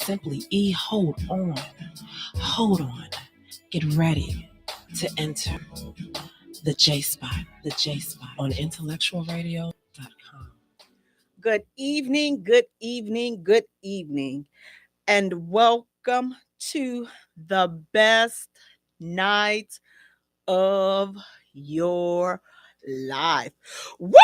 simply hold on, get ready to enter the J Spot on IntellectualRadio.com. Good evening, and welcome to the best night of your life. Woo!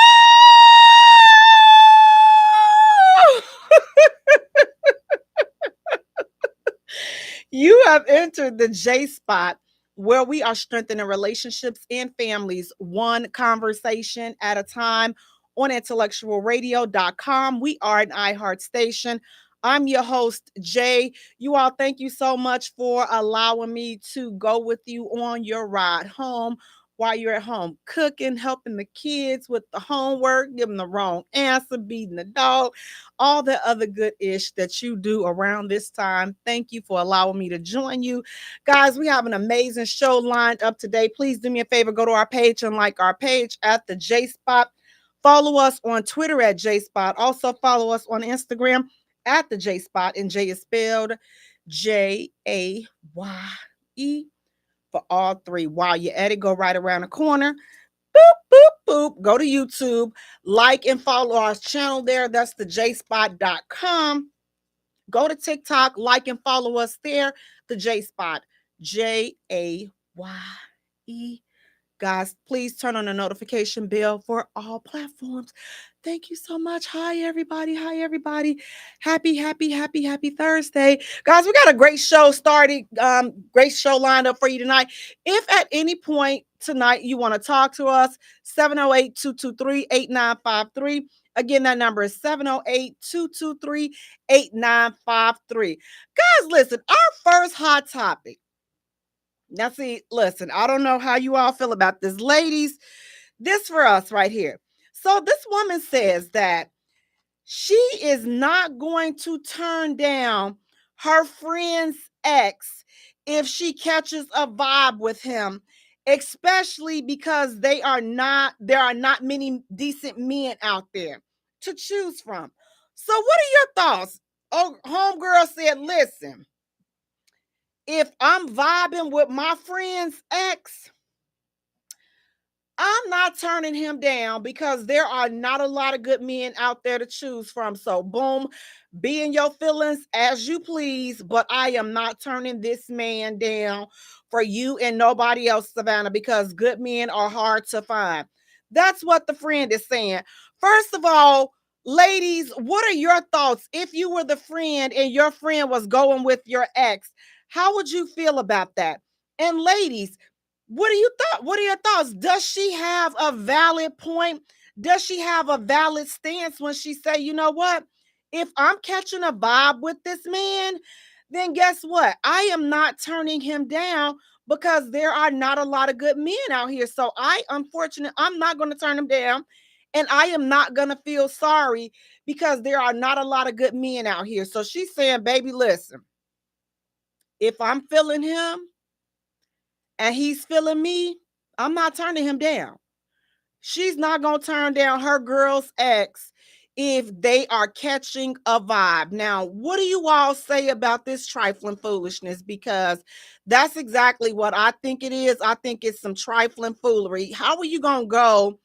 You have entered the J Spot, where we are strengthening relationships and families one conversation at a time on IntellectualRadio.com. We are an iHeart station. I'm your host, Jaye. You all, thank you so much for allowing me to go with you on your ride home while you're at home cooking, helping the kids with the homework, giving the wrong answer, beating the dog, all the other good ish that you do around this time. Thank you for allowing me to join you. Guys, we have an amazing show lined up today. Please do me a favor, go to our page and like our page at the J Spot. Follow us on Twitter at J Spot. Also follow us on Instagram at the J Spot, and Jay is spelled Jaye for all three. While you're at it, go right around the corner. Boop, boop, boop. Go to YouTube, like and follow our channel there. That's the jspot.com. Go to TikTok, like and follow us there. The J Spot, Jaye. Guys, please turn on the notification bell for all platforms. Thank you so much. Hi, everybody. Happy Thursday. Guys, we got a great show started. Great show lined up for you tonight. If at any point tonight you want to talk to us, 708-223-8953. Again, that number is 708-223-8953. Guys, listen, our first hot topic. Now, see, listen, I don't know how you all feel about this. Ladies, this for us right here. So this woman says that she is not going to turn down her friend's ex if she catches a vibe with him, especially because there are not many decent men out there to choose from. So what are your thoughts? Oh, homegirl said, listen, if I'm vibing with my friend's ex, I'm not turning him down because there are not a lot of good men out there to choose from. So boom, be in your feelings as you please, but I am not turning this man down for you and nobody else, Savannah, because good men are hard to find. That's what the friend is saying. First of all, ladies, what are your thoughts? If you were the friend and your friend was going with your ex, how would you feel about that? And ladies, what are your thoughts? Does she have a valid point? Does she have a valid stance when she say, you know what? If I'm catching a vibe with this man, then guess what? I am not turning him down because there are not a lot of good men out here. So I'm not going to turn him down. And I am not going to feel sorry because there are not a lot of good men out here. So she's saying, baby, listen, if I'm feeling him and he's feeling me, I'm not turning him down. She's not going to turn down her girl's ex if they are catching a vibe. Now, what do you all say about this trifling foolishness? Because that's exactly what I think it is. I think it's some trifling foolery. How are you going to go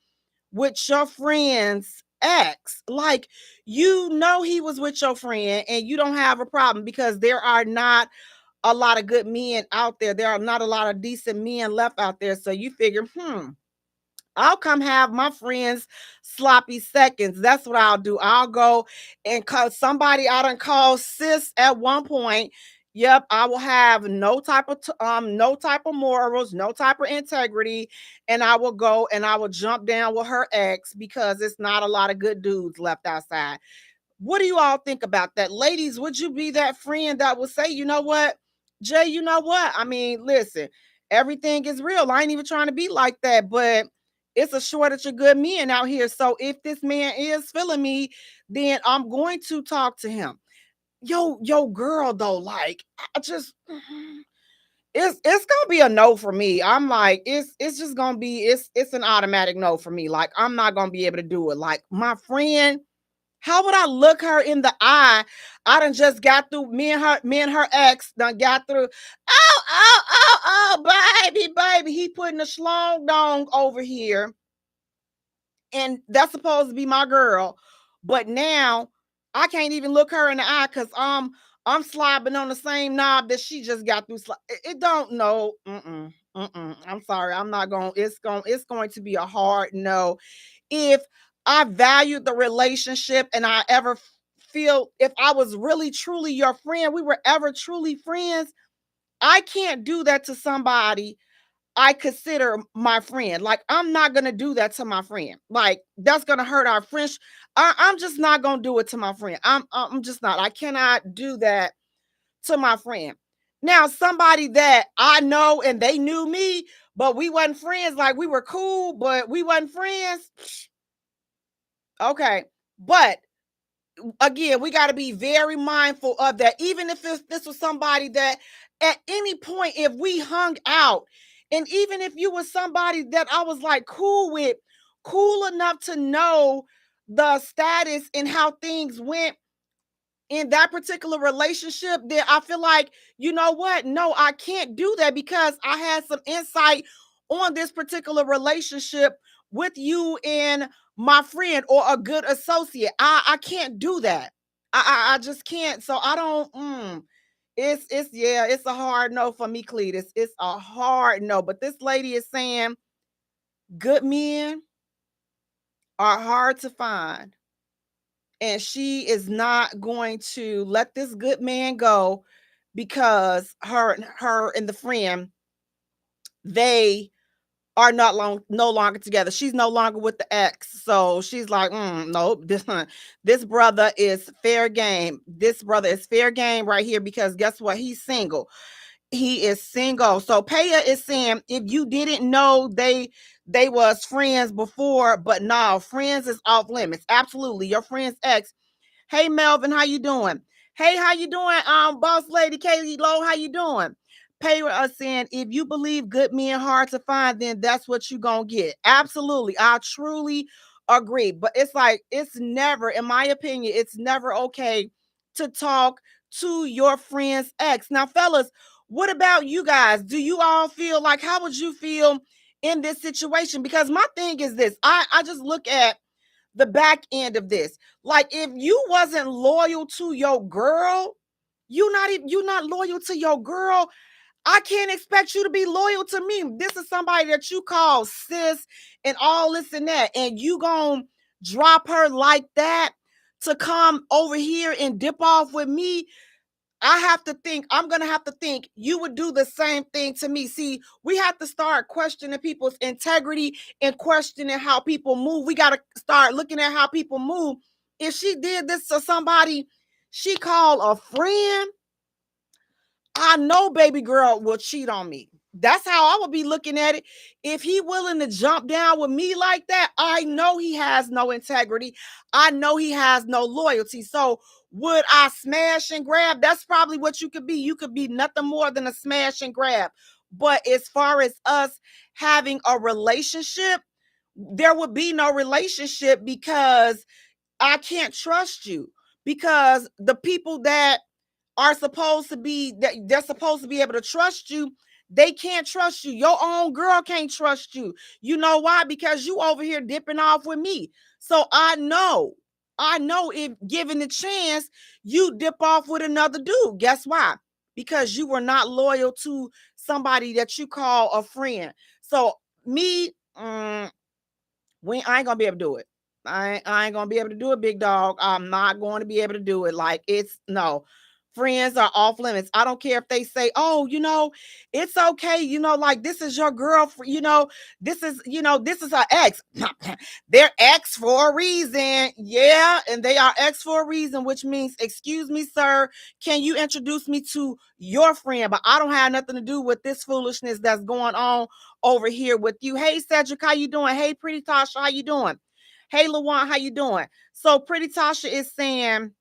with your friend's ex? Like, you know he was with your friend and you don't have a problem because there are not a lot of good men out there. There are not a lot of decent men left out there. So you figure, I'll come have my friends sloppy seconds. That's what I'll do. I'll go and call somebody I done called sis at one point. Yep, I will have no type of morals, no type of integrity, and I will go and I will jump down with her ex because it's not a lot of good dudes left outside. What do you all think about that? Ladies, would you be that friend that would say, you know what, Jay, you know what? I mean, listen, everything is real. I ain't even trying to be like that, but it's a shortage of good men out here. So if this man is feeling me, then I'm going to talk to him. Yo, girl, though, like, I just it's gonna be a no for me. I'm like, it's just gonna be it's an automatic no for me. Like, I'm not gonna be able to do it. Like, my friend, How would I look her in the eye? I done just got through me and her ex done got through. Baby. He putting a schlong dong over here. And that's supposed to be my girl. But now I can't even look her in the eye because I'm slobbing on the same knob that she just got through. It don't know. I'm sorry. I'm not going. It's going to be a hard no. If I valued the relationship and I ever feel if I was really truly your friend, we were ever truly friends, I can't do that to somebody I consider my friend. Like, I'm not gonna do that to my friend. Like, that's gonna hurt our friendship. I'm just not gonna do it to my friend. I'm just not. I cannot do that to my friend. Now, somebody that I know and they knew me, but we wasn't friends. Like, we were cool, but we wasn't friends. Okay, but again, we got to be very mindful of that. Even if this was somebody that at any point, if we hung out, and even if you was somebody that I was like cool with, cool enough to know the status and how things went in that particular relationship, then I feel like, you know what? No, I can't do that because I had some insight on this particular relationship with you and my friend or a good associate. I can't do that. I just can't. So I don't. It's a hard no for me, Cletus. It's a hard no. But this lady is saying good men are hard to find, and she is not going to let this good man go because her and the friend, they are no longer together. She's no longer with the ex. So she's like, nope, this brother is fair game. This brother is fair game right here because guess what? He's single. He is single. So Paya is saying if you didn't know they was friends before, but now friends is off limits. Absolutely. Your friend's ex. Hey Melvin, how you doing? Hey, how you doing? Boss lady Kaylee Lowe, how you doing? Pay us saying if you believe good men hard to find, then that's what you gonna get. Absolutely, I truly agree. But it's like it's never, in my opinion, it's never okay to talk to your friend's ex. Now, fellas, what about you guys? Do you all feel like how would you feel in this situation? Because my thing is this: I just look at the back end of this. Like if you wasn't loyal to your girl, you're not loyal to your girl. I can't expect you to be loyal to me. This is somebody that you call sis and all this and that, and you gonna drop her like that to come over here and dip off with me. I'm going to have to think you would do the same thing to me. See, we have to start questioning people's integrity and questioning how people move. We got to start looking at how people move. If she did this to somebody she called a friend, I know baby girl will cheat on me. That's how I would be looking at it. If he willing to jump down with me like that, I know he has no integrity. I know he has no loyalty. So would I smash and grab? That's probably what you could be. You could be nothing more than a smash and grab. But as far as us having a relationship, there would be no relationship because I can't trust you. Because the people that are supposed to be that they're supposed to be able to trust you, they can't trust you. Your own girl can't trust you. You know why? Because you over here dipping off with me. So I know if given the chance, you dip off with another dude. Guess why? Because you were not loyal to somebody that you call a friend. So me, I ain't gonna be able to do it. I ain't gonna be able to do it, big dog. I'm not going to be able to do it. Like it's no. Friends are off limits. I don't care if they say, "Oh, it's okay." Like this is your girlfriend. This is her ex. They're ex for a reason. Yeah, and they are ex for a reason, which means, excuse me, sir, can you introduce me to your friend? But I don't have nothing to do with this foolishness that's going on over here with you. Hey, Cedric, how you doing? Hey, Pretty Tasha, how you doing? Hey, Lawan, how you doing? So Pretty Tasha is saying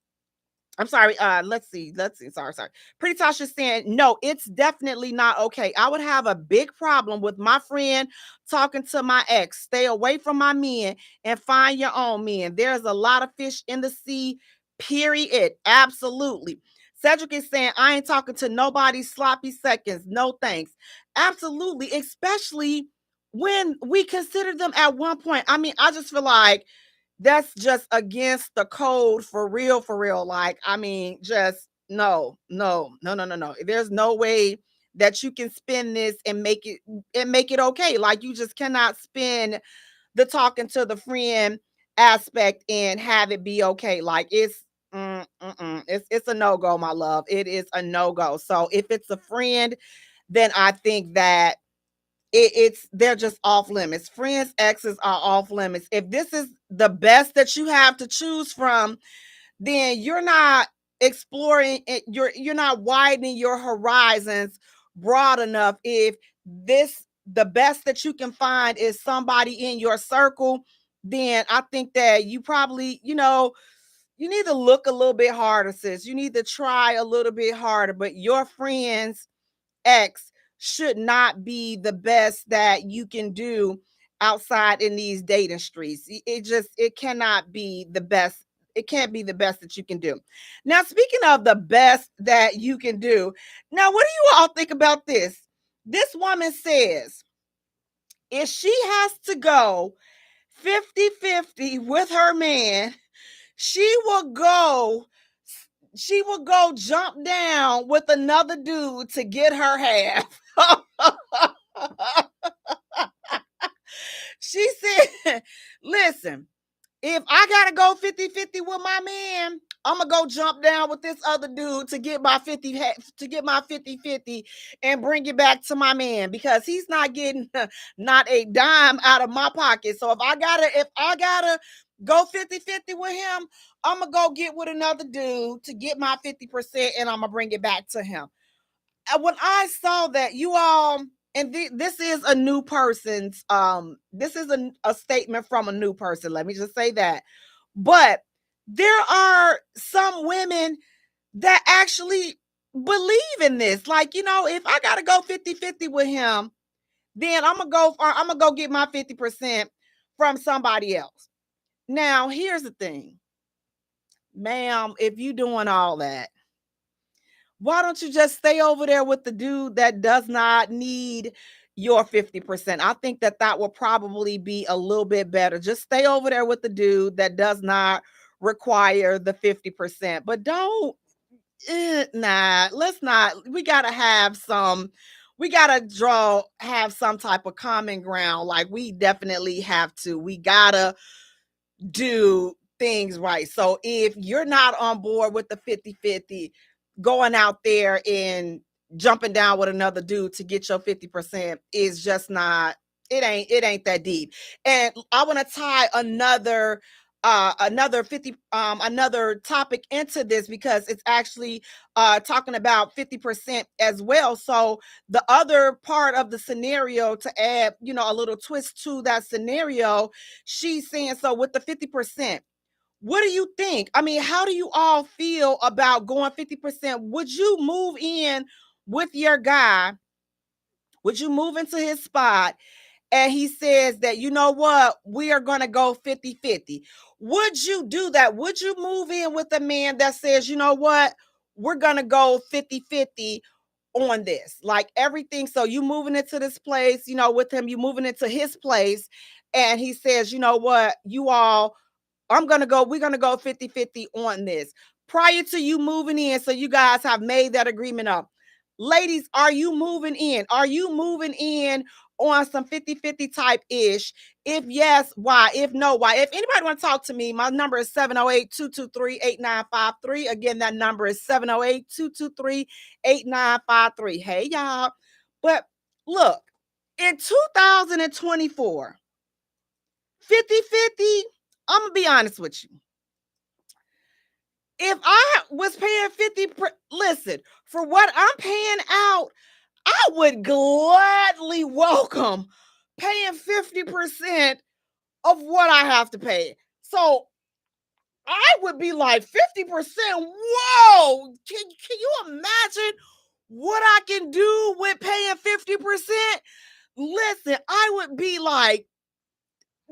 I'm sorry. Let's see. Sorry. Pretty Tasha saying, no, it's definitely not okay. I would have a big problem with my friend talking to my ex. Stay away from my men and find your own men. There's a lot of fish in the sea, period. Absolutely. Cedric is saying, I ain't talking to nobody sloppy seconds. No thanks. Absolutely. Especially when we consider them at one point. I mean, I just feel like that's just against the code for real, for real. Like, I mean, just no. There's no way that you can spin this and make it okay. Like, you just cannot spin the talking to the friend aspect and have it be okay. Like, it's a no-go, my love. It is a no-go. So if it's a friend, then I think that it's they're just off limits. Friends, exes are off limits. If this is the best that you have to choose from, then you're not exploring it, you're not widening your horizons broad enough. If this the best that you can find is somebody in your circle, then I think that you probably, you need to look a little bit harder, sis. You need to try a little bit harder. But your friends X should not be the best that you can do outside in these dating streets. It cannot be the best. It can't be the best that you can do. Now, speaking of the best that you can do, now what do you all think about this? This woman says if she has to go 50-50 with her man, she will go jump down with another dude to get her half. She said, listen, if I gotta go 50-50 with my man, I'm gonna go jump down with this other dude to get my 50-50 and bring it back to my man, because he's not getting not a dime out of my pocket. So if I gotta go 50-50 with him, I'm gonna go get with another dude to get my 50% and I'm gonna bring it back to him. And when I saw that, you all, and this is a new person's this is a statement from a new person, let me just say that. But there are some women that actually believe in this. Like, if I gotta go 50-50 with him, then I'm gonna go get my 50% from somebody else. Now, here's the thing, ma'am, if you doing all that, why don't you just stay over there with the dude that does not need your 50%? I think that will probably be a little bit better. Just stay over there with the dude that does not require the 50%. But don't, let's not. We gotta have some type of common ground. Like, we definitely have to. We gotta do things right. So if you're not on board with the 50-50, going out there and jumping down with another dude to get your 50% is just not, it ain't that deep. And I want to tie another topic into this, because it's actually talking about 50% as well. So the other part of the scenario, to add a little twist to that scenario, she's saying, so with the 50%, what do you think? I mean, how do you all feel about going 50%? Would you move in with your guy? Would you move into his spot and he says that, you know what, we are going to go 50-50? Would you do that? Would you move in with a man that says, you know what, we're going to go 50-50 on this, like everything? So you moving into this place, with him, you moving into his place, and he says, you know what, we're gonna go 50-50 on this. Prior to you moving in, so you guys have made that agreement up. Ladies, are you moving in? Are you moving in on some 50-50 type ish? If yes, why? If no, why? If anybody want to talk to me, my number is 708-223-8953. Again, that number is 708-223-8953. Hey, y'all. But look, in 2024, 50-50, I'm gonna be honest with you. If I was paying 50, listen, for what I'm paying out, I would gladly welcome paying 50% of what I have to pay. So I would be like 50%. Whoa. Can you imagine what I can do with paying 50%? Listen, I would be like,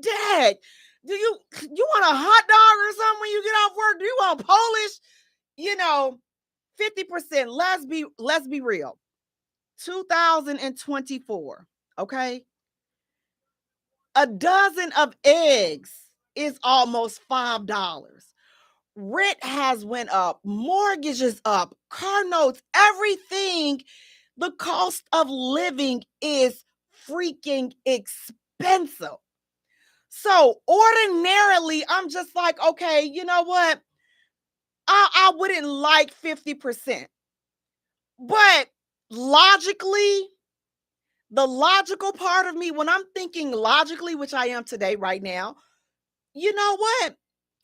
Dad, do you want a hot dog or something when you get off work? Do you want Polish? 50%. Let's be real. 2024, okay? A dozen of eggs is almost $5. Rent has went up, mortgages up, car notes, everything. The cost of living is freaking expensive. So ordinarily, I'm just like, okay, you know what? I wouldn't like 50%. But logically, the logical part of me, when I'm thinking logically, which I am today, right now, you know what?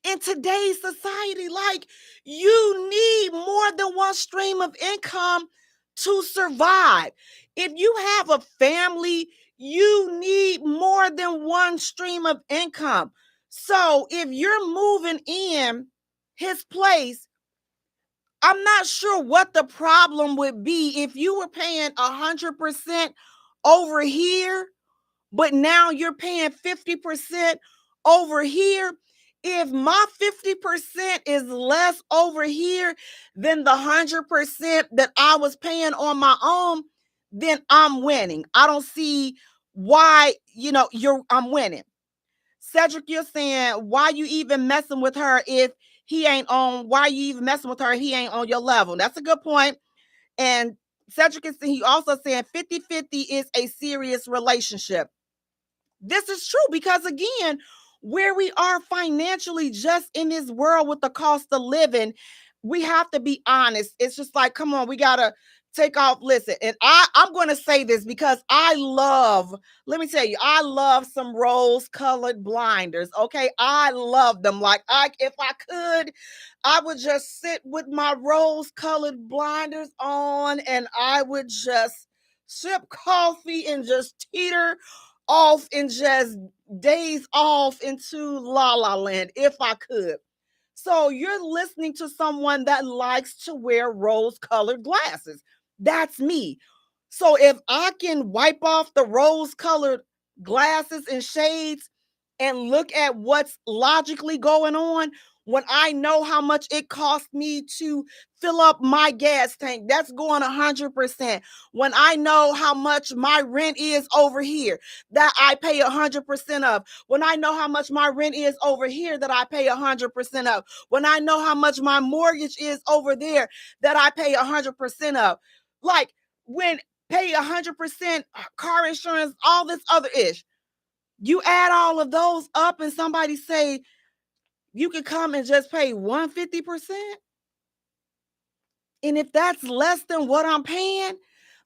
In today's society, like, you need more than one stream of income to survive. If you have a family, you need more than one stream of income. So if you're moving in his place, I'm not sure what the problem would be if you were paying 100% over here, but now you're paying 50% over here. If my 50% is less over here than the 100% that I was paying on my own, then I'm winning. I don't see why, I'm winning. Cedric, you're saying, why you even messing with her if he ain't on, why you even messing with her if he ain't on your level? That's a good point. And Cedric is he also saying 50-50 is a serious relationship. This is true because, again, where we are financially just in this world with the cost of living, we have to be honest. It's just like, come on, we got to take off. Listen, and I'm going to say this because let me tell you, I love some rose-colored blinders, okay? I love them. Like, if I could, I would just sit with my rose-colored blinders on and I would just sip coffee and just teeter off and just days off into La La Land if I could. So you're listening to someone that likes to wear rose-colored glasses. That's me. So if I can wipe off the rose-colored glasses and shades and look at what's logically going on, when I know how much it costs me to fill up my gas tank, that's going 100%. When I know how much my rent is over here, that I pay 100% of. When I know how much my rent is over here, that I pay 100% of. When I know how much my mortgage is over there, that I pay 100% of. Like, when pay 100% car insurance, all this other ish. You add all of those up and somebody say, you can come and just pay 150%. And if that's less than what I'm paying,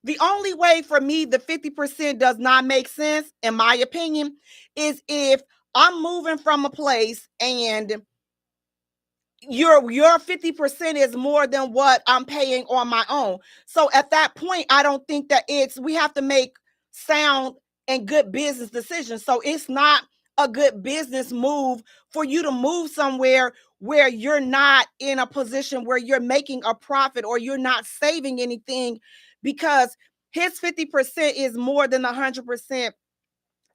the only way for me the 50% does not make sense, in my opinion, is if I'm moving from a place and your 50% is more than what I'm paying on my own. So at that point, I don't think that we have to make sound and good business decisions. So it's not a good business move for you to move somewhere where you're not in a position where you're making a profit or you're not saving anything, because his 50% is more than 100%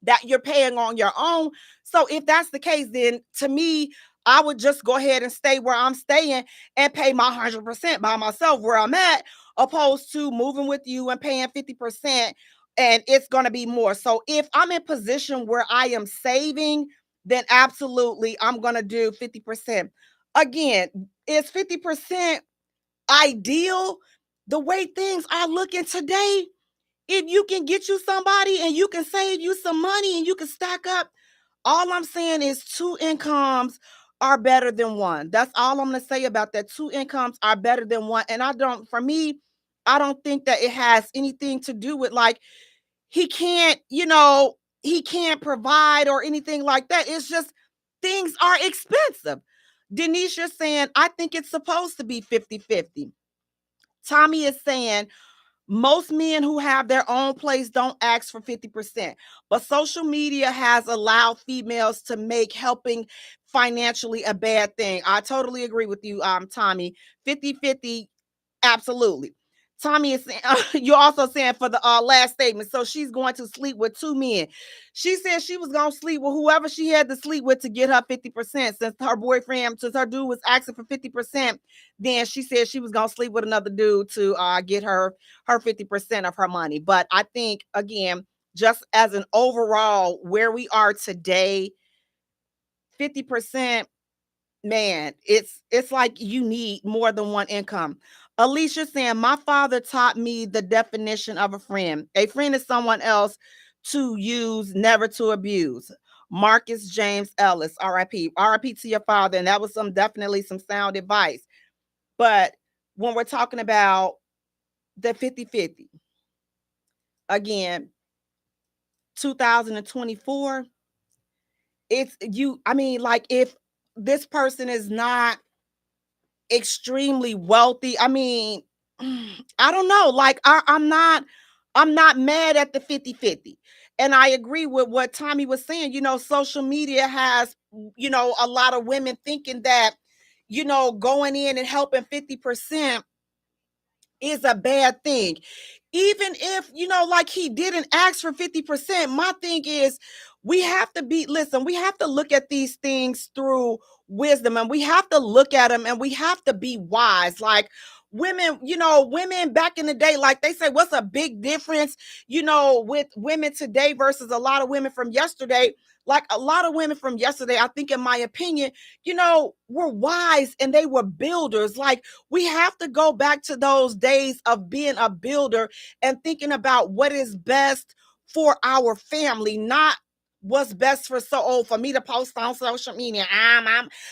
that you're paying on your own. So if that's the case, then to me, I would just go ahead and stay where I'm staying and pay my 100% by myself where I'm at, opposed to moving with you and paying 50%, and it's going to be more. So if I'm in position where I am saving, then absolutely I'm going to do 50%. Again, is 50% ideal? The way things are looking today, if you can get you somebody and you can save you some money and you can stack up, all I'm saying is 2 incomes are better than one. That's all I'm going to say about that. 2 incomes are better than one. And for me, I don't think that it has anything to do with like, he can't provide or anything like that. It's just things are expensive. Denise, you're saying, I think it's supposed to be 50-50. Tommy is saying, Most men who have their own place don't ask for 50%. But social media has allowed females to make helping financially a bad thing. I totally agree with you, Tommy. 50-50, absolutely. Tommy is saying, you're also saying for the last statement. So she's going to sleep with two men. She said she was going to sleep with whoever she had to sleep with to get her 50%. Since her dude was asking for 50%, then she said she was going to sleep with another dude to get her 50% of her money. But I think, again, just as an overall where we are today, 50%, man, it's like you need more than one income. Alicia saying, my father taught me the definition of a friend. A friend is someone else to use, never to abuse. Marcus James Ellis, RIP. RIP to your father. And that was definitely some sound advice. But when we're talking about the 50-50, again, 2024, it's you. I mean, like, if this person is not extremely wealthy, I mean, I don't know. Like, I'm not mad at the 50-50. And I agree with what Tommy was saying. Social media has, a lot of women thinking that, going in and helping 50% is a bad thing. Even if, like, he didn't ask for 50%, my thing is we have to look at these things through wisdom, and we have to look at them and we have to be wise. Like, women back in the day, like they say, what's a big difference, with women today versus a lot of women from yesterday? Like, a lot of women from yesterday, I think, in my opinion, were wise and they were builders. Like, we have to go back to those days of being a builder and thinking about what is best for our family, not what's best for me to post on social media.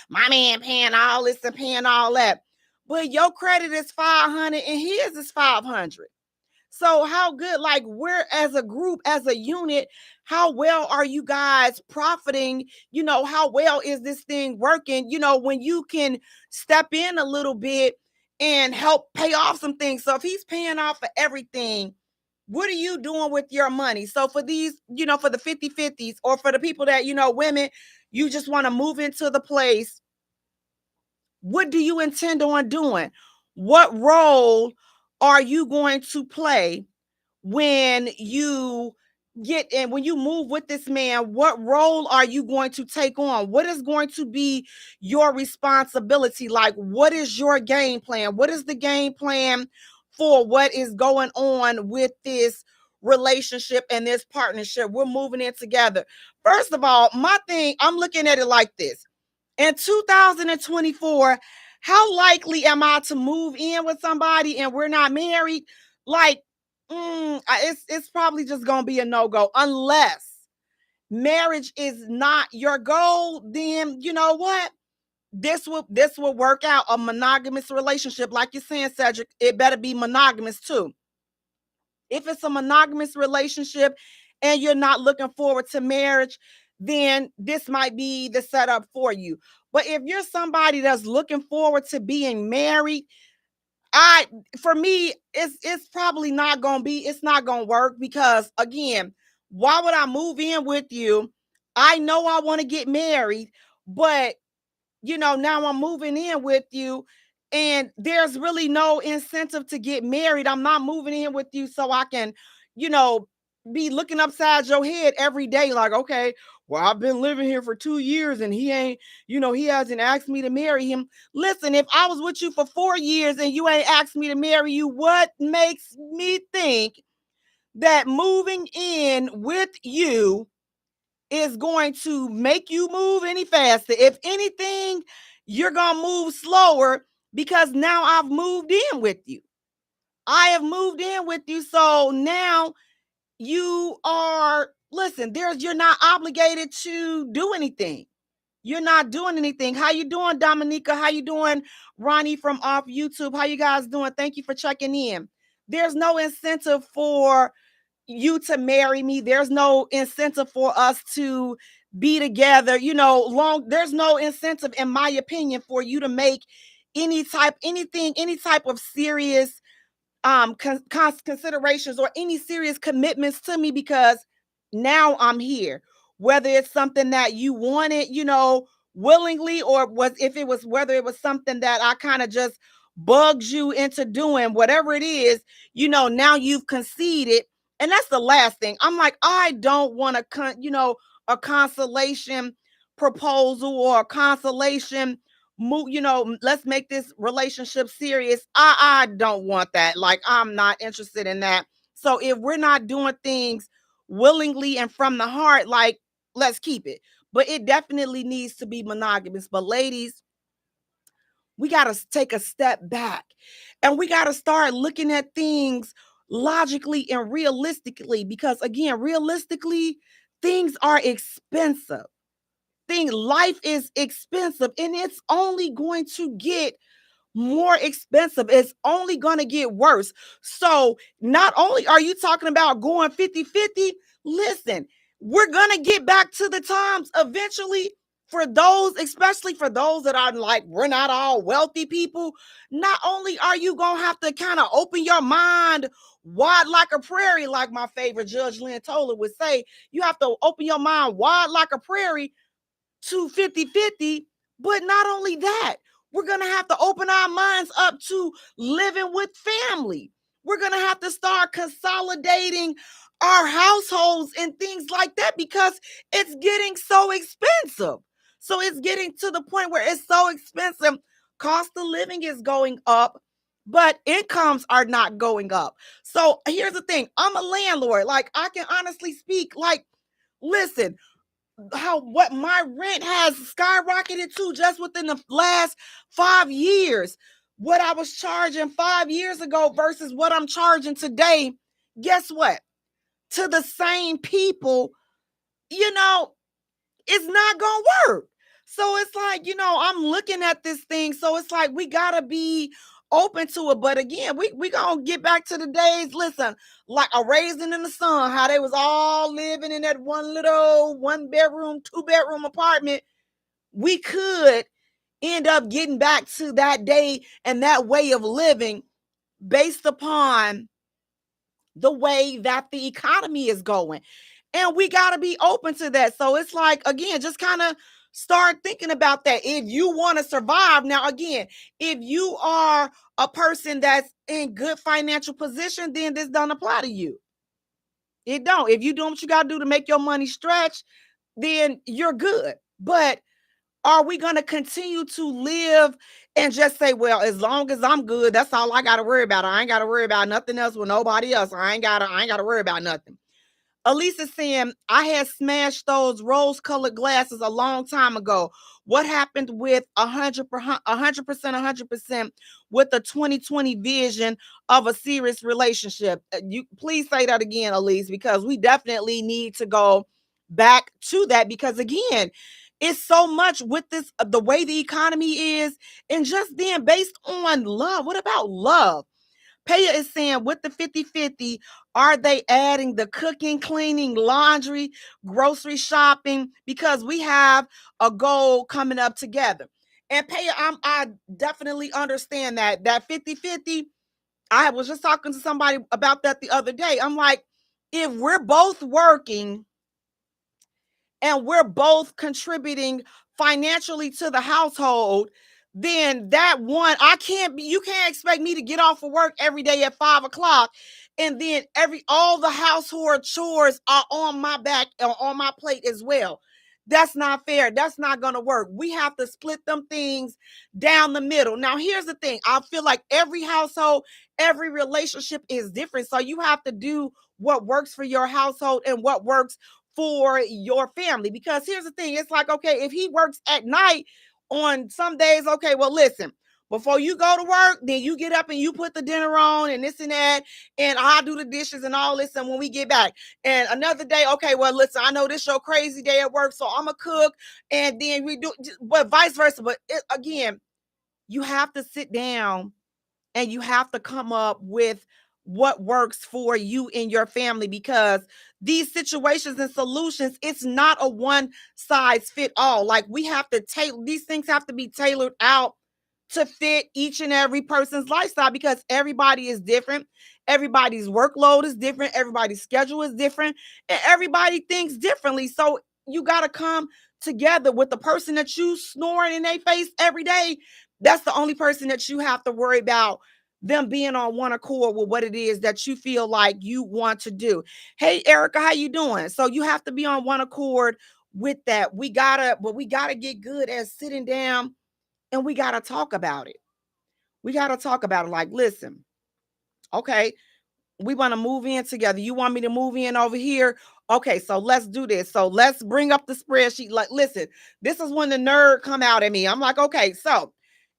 My man paying all this and paying all that. But your credit is 500 and his is 500. So how good, like, we're as a group, as a unit, how well are you guys profiting? How well is this thing working? When you can step in a little bit and help pay off some things. So if he's paying off for everything, what are you doing with your money? So for these, for the 50-50s, or for the people that, women, you just want to move into the place, what do you intend on doing? What role are you going to play when you when you move with this man? What role are you going to take on? What is going to be your responsibility? Like, what is your game plan? What is the game plan for what is going on with this relationship and this partnership? We're moving in together. First of all, my thing, I'm looking at it like this. In 2024, how likely am I to move in with somebody and we're not married? Like, it's probably just gonna be a no-go, unless marriage is not your goal. Then you know what? This will work out. A monogamous relationship, like you're saying, Cedric, it better be monogamous too. If it's a monogamous relationship and you're not looking forward to marriage, then this might be the setup for you. But if you're somebody that's looking forward to being married, for me, it's probably not gonna be, it's not gonna work, because again, why would I move in with you? I know I want to get married, but now I'm moving in with you and there's really no incentive to get married. I'm not moving in with you so I can, you know, be looking upside your head every day. Like, okay, well, I've been living here for 2 years and he ain't, he hasn't asked me to marry him. Listen, if I was with you for 4 years and you ain't asked me to marry you, what makes me think that moving in with you is going to make you move any faster? If anything, you're going to move slower, because now I've moved in with you. I have moved in with you. So now you are, listen, you're not obligated to do anything. You're not doing anything. How you doing, Dominica? How you doing, Ronnie from off YouTube? How you guys doing? Thank you for checking in. There's no incentive for you to marry me. There's no incentive for us to be together, there's no incentive, in my opinion, for you to make any type of serious considerations or any serious commitments to me, because now I'm here. Whether it's something that you wanted, willingly, or whether it was something that I kind of just bugs you into doing, whatever it is, now you've conceded. And that's the last thing. I'm like, I don't want a consolation proposal or a consolation move, let's make this relationship serious. I don't want that. Like, I'm not interested in that. So if we're not doing things willingly and from the heart, like, let's keep it. But it definitely needs to be monogamous. But ladies, we got to take a step back, and we got to start looking at things logically and realistically, because again, realistically, things are expensive. Life is expensive, and it's only going to get more expensive. It's only going to get worse. So not only are you talking about going 50-50, listen, we're going to get back to the times eventually. For those, especially for those that are like, we're not all wealthy people, not only are you going to have to kind of open your mind wide like a prairie, like my favorite Judge Lynn Toler would say, you have to open your mind wide like a prairie to 50-50. But not only that, we're going to have to open our minds up to living with family. We're going to have to start consolidating our households and things like that, because it's getting so expensive. So it's getting to the point where it's so expensive. Cost of living is going up, but incomes are not going up. So here's the thing. I'm a landlord. Like, I can honestly speak, like, listen, what my rent has skyrocketed to just within the last 5 years. What I was charging 5 years ago versus what I'm charging today, guess what? To the same people, it's not gonna work. So it's like, I'm looking at this thing. So it's like, we gotta be open to it. But again, we gonna get back to the days, listen, like a Raisin in the Sun, how they was all living in that one little 1-bedroom, 2-bedroom apartment. We could end up getting back to that day and that way of living, based upon the way that the economy is going. And we got to be open to that. So it's like, again, just kind of start thinking about that. If you want to survive. Now, again, if you are a person that's in good financial position, then this don't apply to you. It don't. If you doing what you got to do to make your money stretch, then you're good. But are we going to continue to live and just say, well, as long as I'm good, that's all I got to worry about. I ain't got to worry about nothing else with nobody else. I ain't got to worry about nothing. Elise is saying, I had smashed those rose-colored glasses a long time ago. What happened with 100%, 100% with the 2020 vision of a serious relationship? You please say that again, Elise, because we definitely need to go back to that, because again, it's so much with this, the way the economy is, and just then based on love. What about love? Paya is saying, with the 50-50, are they adding the cooking, cleaning, laundry, grocery shopping? Because we have a goal coming up together. And Paya, I definitely understand that 50-50. I was just talking to somebody about that the other day. I'm like, if we're both working and we're both contributing financially to the household, then that one, you can't expect me to get off of work every day at 5 o'clock. And then all the household chores are on my back or on my plate as well. That's not fair. That's not going to work. We have to split them things down the middle. Now, here's the thing. I feel like every household, every relationship is different. So you have to do what works for your household and what works for your family. Because here's the thing. It's like, okay, if he works at night on some days, okay, well, listen, before you go to work, then you get up and you put the dinner on and this and that, and I'll do the dishes and all this. And when we get back, and another day, okay, well, listen, I know this your crazy day at work, so I'm gonna cook, and then we do, but vice versa. But again, you have to sit down and you have to come up with what works for you and your family, because these situations and solutions, it's not a one size fit all. Like, we have to these things have to be tailored out to fit each and every person's lifestyle, because everybody is different. Everybody's workload is different. Everybody's schedule is different. And everybody thinks differently. So you got to come together with the person that you snoring in their face every day. That's the only person that you have to worry about them being on one accord with what it is that you feel like you want to do. Hey, Erica, how you doing? So you have to be on one accord with that. We gotta get good at sitting down and we gotta talk about it. We gotta talk about it. Like, listen, okay, we want to move in together. You want me to move in over here? Okay, so let's do this. So let's bring up the spreadsheet. Like, listen, this is when the nerd come out at me. I'm like, okay, so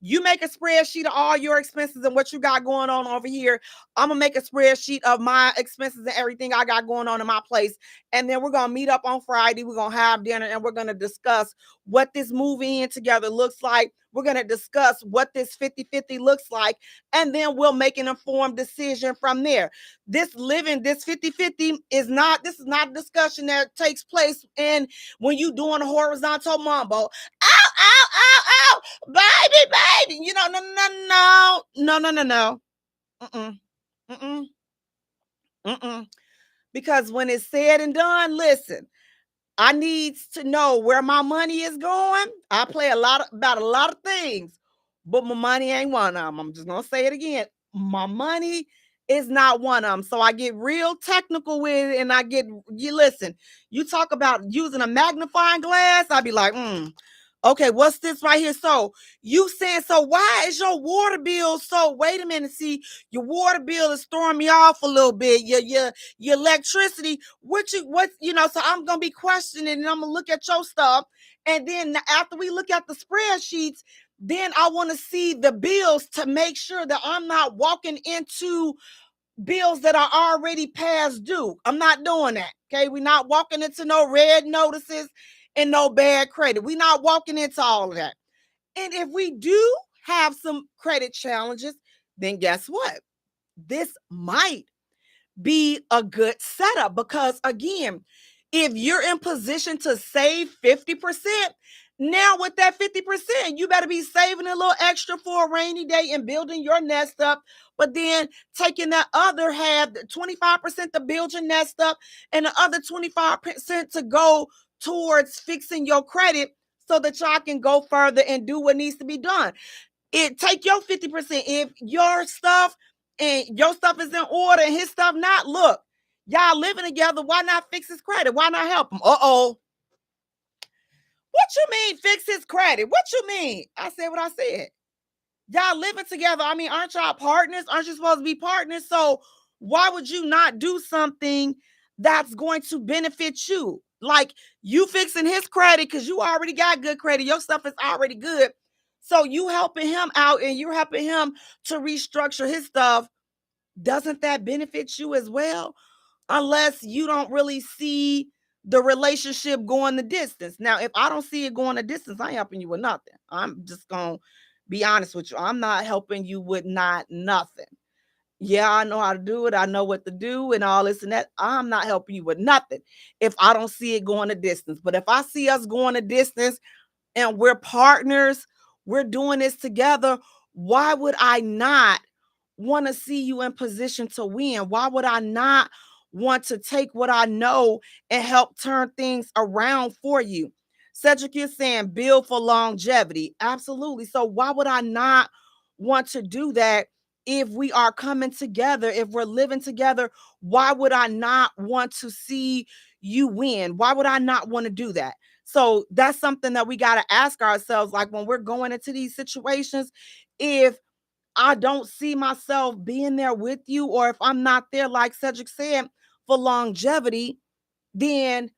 you make a spreadsheet of all your expenses and what you got going on over here. I'm gonna make a spreadsheet of my expenses and everything I got going on in my place. And then we're gonna meet up on Friday. We're gonna have dinner and we're gonna discuss what this moving in together looks like. We're gonna discuss what this 50-50 looks like, and then we'll make an informed decision from there. This 50-50 is not a discussion that takes place in when you doing a horizontal mambo. Ow, ow, ow, ow, baby. You know, no. Mm-mm. Mm-mm. Mm-mm. Because when it's said and done, listen, I needs to know where my money is going. I play about a lot of things, but my money ain't one of them. I'm just gonna say it again. My money is not one of them. So I get real technical with it, and you listen. You talk about using a magnifying glass. I'd be like, okay, what's this right here? So you saying, so why is your water bill so? Wait a minute, see, your water bill is throwing me off a little bit. Your electricity, so I'm gonna be questioning, and I'm gonna look at your stuff, and then after we look at the spreadsheets, then I want to see the bills to make sure that I'm not walking into bills that are already past due. I'm not doing that. Okay, we're not walking into no red notices and no bad credit. We're not walking into all of that. And if we do have some credit challenges, then guess what? This might be a good setup, because again, if you're in position to save 50%, now with that 50%, you better be saving a little extra for a rainy day and building your nest up, but then taking that other half, 25% to build your nest up, and the other 25% to go towards fixing your credit so that y'all can go further and do what needs to be done. Take your 50%. If your stuff is in order and his stuff not, look, y'all living together, why not fix his credit? Why not help him? Uh-oh. What you mean fix his credit? What you mean? I said what I said. Y'all living together. I mean, aren't y'all partners? Aren't you supposed to be partners? So why would you not do something that's going to benefit you? Like you fixing his credit because you already got good credit. Your stuff is already good. So you helping him out and you're helping him to restructure his stuff. Doesn't that benefit you as well? Unless you don't really see the relationship going the distance. Now, if I don't see it going the distance, I ain't helping you with nothing. I'm just going to be honest with you. I'm not helping you with nothing. Yeah, I know how to do it. I know what to do and all this and that. I'm not helping you with nothing if I don't see it going the distance. But if I see us going the distance and we're partners, we're doing this together, why would I not want to see you in position to win? Why would I not want to take what I know and help turn things around for you? Cedric is saying build for longevity. Absolutely. So why would I not want to do that if we are coming together, if we're living together? Why would I not want to see you win? Why would I not want to do that? So that's something that we got to ask ourselves, like when we're going into these situations, if I don't see myself being there with you, or if I'm not there, like Cedric said, for longevity, then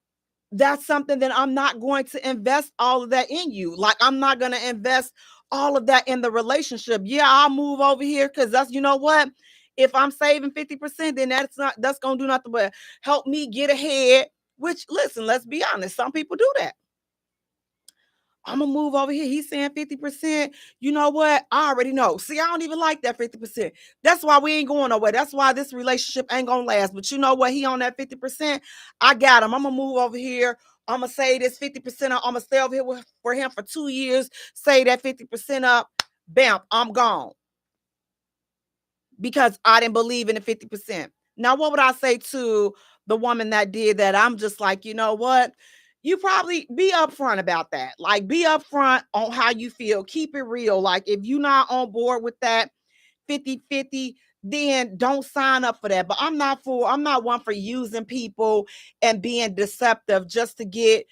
that's something that I'm not going to invest all of that in you. Like I'm not going to invest all of that in the relationship. Yeah, I'll move over here because that's, you know what? If I'm saving 50%, then that's going to do nothing but help me get ahead, which listen, let's be honest. Some people do that. I'm going to move over here. He's saying 50%. You know what? I already know. See, I don't even like that 50%. That's why we ain't going nowhere. That's why this relationship ain't going to last. But you know what? He on that 50%. I got him. I'm going to move over here. I'm going to say this 50% up. I'm going to stay over here for him for 2 years. Say that 50% up. bam, I'm gone. Because I didn't believe in the 50%. Now, what would I say to the woman that did that? I'm just like, you know what? You probably be upfront about that. Like, be upfront on how you feel. Keep it real. Like, if you're not on board with that 50-50, then don't sign up for that. But I'm not one for using people and being deceptive just to get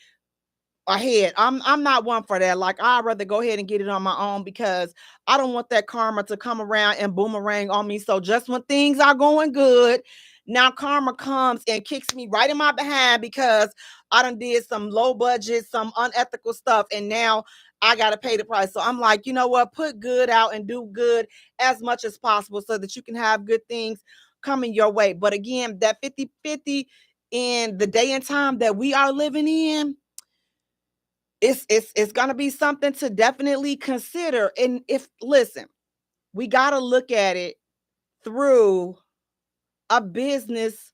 ahead. I'm not one for that. Like, I'd rather go ahead and get it on my own because I don't want that karma to come around and boomerang on me. So just when things are going good, now karma comes and kicks me right in my behind because I done did some low budget, some unethical stuff, and now I gotta pay the price. So I'm like, you know what? Put good out and do good as much as possible so that you can have good things coming your way. But again, that 50-50 in the day and time that we are living in, it's gonna be something to definitely consider. And if listen, we gotta look at it through a business.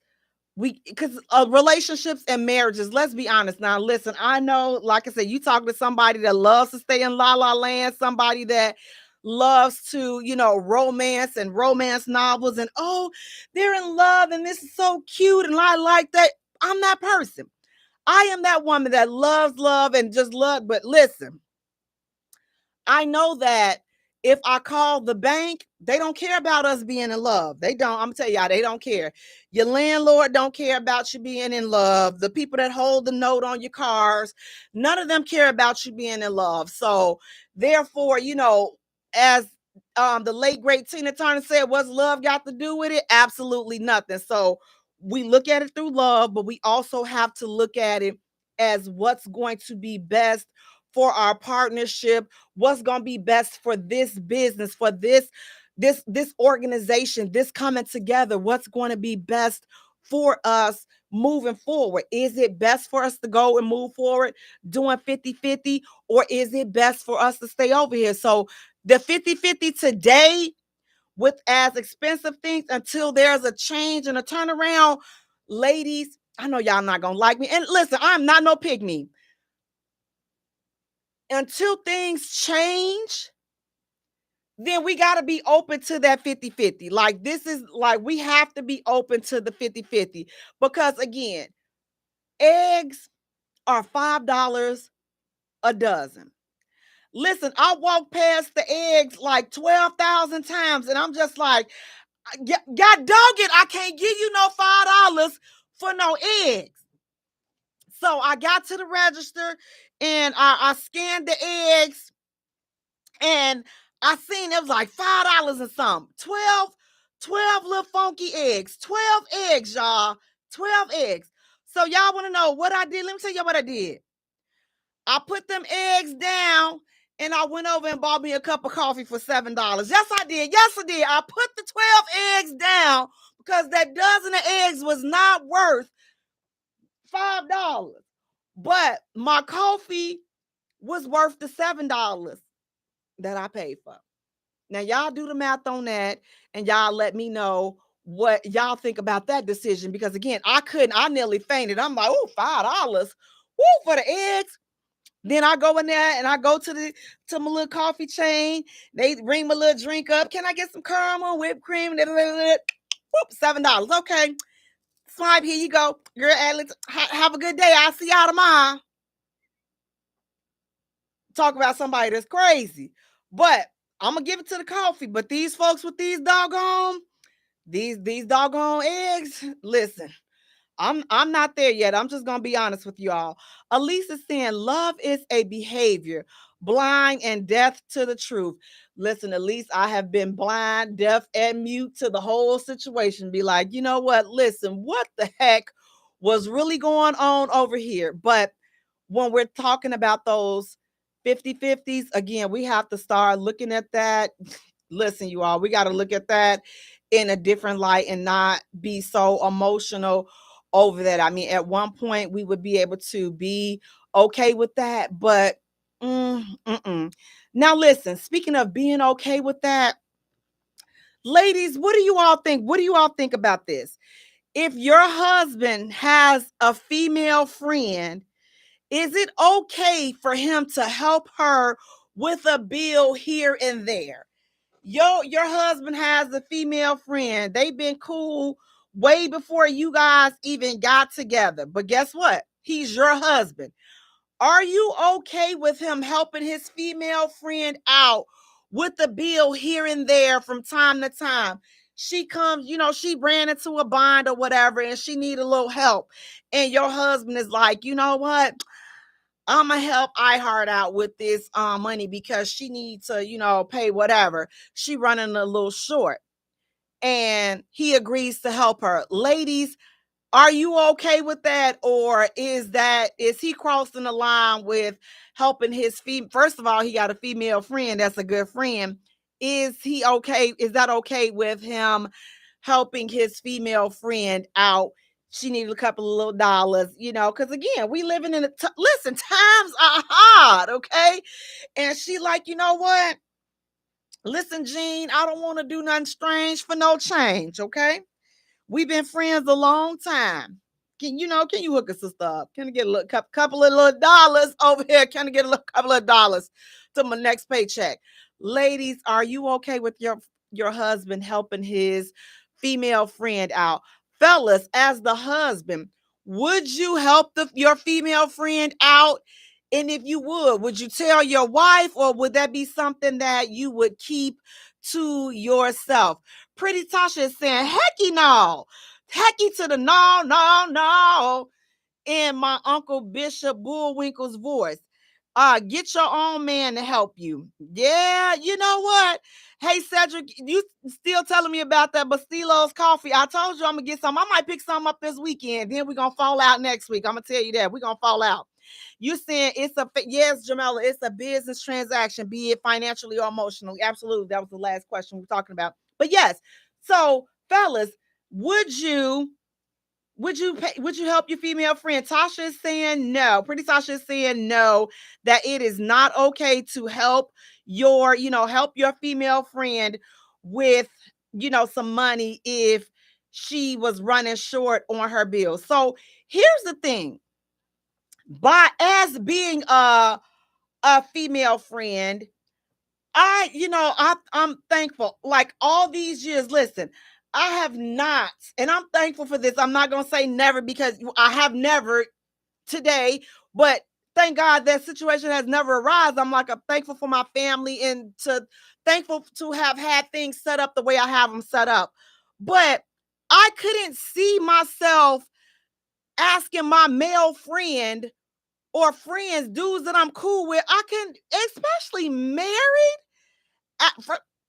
Because relationships and marriages, let's be honest. Now, listen, I know, like I said, you talk to somebody that loves to stay in la la land, somebody that loves to, romance and romance novels, and oh, they're in love and this is so cute and I like that. I'm that person. I am that woman that loves love and just love. But listen, I know that if I call the bank, they don't care about us being in love. They don't. I'm gonna tell y'all, they don't care. Your landlord don't care about you being in love. The people that hold the note on your cars, none of them care about you being in love. So therefore, as the late great Tina Turner said, what's love got to do with it? Absolutely nothing. So we look at it through love, but we also have to look at it as what's going to be best for our partnership, what's going to be best for this business, for this organization, this coming together, what's going to be best for us moving forward. Is it best for us to go and move forward doing 50-50, or is it best for us to stay over here? So the 50-50 today, with as expensive things, until there's a change and a turnaround, ladies, I know y'all not gonna like me, and listen, I'm not no pygmy. Until things change, then we got to be open to that 50-50. Like, this is like, we have to be open to the 50-50 because again, eggs are $5 a dozen. Listen, I walked past the eggs like 12,000 times and I'm just like, God dog it, I can't give you no $5 for no eggs. So I got to the register and I scanned the eggs and I seen it was like $5 and something. 12 little funky eggs. 12 eggs, y'all. 12 eggs. So y'all want to know what I did? Let me tell you what I did. I put them eggs down and I went over and bought me a cup of coffee for $7. Yes, I did. Yes, I did. I put the 12 eggs down because that dozen of eggs was not worth $5. But my coffee was worth the $7 that I paid for. Now, y'all do the math on that and y'all let me know what y'all think about that decision. Because again, I nearly fainted. I'm like, oh, $5. Woo, for the eggs. Then I go in there and I go to my little coffee chain. They bring my little drink up. Can I get some caramel, whipped cream? Whoop, $7. Okay. Swipe, here you go. Girl, Alex, have a good day. I'll see y'all tomorrow. Talk about somebody that's crazy. But I'm gonna give it to the coffee. But these folks with these doggone eggs, listen, I'm not there yet. I'm just gonna be honest with y'all. Elise is saying love is a behavior, blind and deaf to the truth. Listen, Elise, I have been blind, deaf, and mute to the whole situation. Be like, you know what? Listen, what the heck was really going on over here? But when we're talking about those 50-50s, again, we have to start looking at that. Listen, you all, we got to look at that in a different light and not be so emotional over that. I mean, at one point we would be able to be okay with that, but now listen, speaking of being okay with that, ladies, what do you all think? What do you all think about this? If your husband has a female friend, is it okay for him to help her with a bill here and there. Your husband has a female friend. They've been cool way before you guys even got together. But guess what? He's your husband. Are you okay with him helping his female friend out with the bill here and there from time to time? She comes, she ran into a bind or whatever, and she need a little help. And your husband is like, you know what? I'm gonna help iHeart out with this money because she needs to, pay whatever. She running a little short. And he agrees to help her. Ladies, are you okay with that? Or is he crossing the line with helping his first of all, he got a female friend that's a good friend. Is he okay? Is that okay with him helping his female friend out? She needed a couple of little dollars, because again, we living in listen, times are hard, okay? And she like, you know what? Listen, Jean, I don't want to do nothing strange for no change, okay? We've been friends a long time. Can you hook a sister up? Can I get a couple of little dollars over here? Can I get a couple of dollars to my next paycheck? Ladies, are you okay with your husband helping his female friend out? Fellas, as the husband, would you help your female friend out? And if you would you tell your wife, or would that be something that you would keep to yourself? Pretty Tasha is saying, hecky no. Hecky to the no, no, no. In my Uncle Bishop Bullwinkle's voice. Get your own man to help you. Yeah, you know what? Hey, Cedric, you still telling me about that Bastilo's coffee. I told you I'm going to get some. I might pick some up this weekend. Then we're going to fall out next week. I'm going to tell you that. We're going to fall out. You're saying yes, Jamela, it's a business transaction, be it financially or emotionally. Absolutely. That was the last question we were talking about. But yes, so fellas, would you help your female friend? Tasha is saying no. Pretty Tasha is saying no, that it is not okay to help your female friend with, some money if she was running short on her bills. So here's the thing. As being a female friend, I'm thankful. Like all these years, listen, I have not, and I'm thankful for this. I'm not going to say never, because I have never today, but thank God that situation has never arisen. I'm thankful for my family and thankful to have had things set up the way I have them set up. But I couldn't see myself asking my male friend or friends, dudes that I'm cool with. I can, especially married.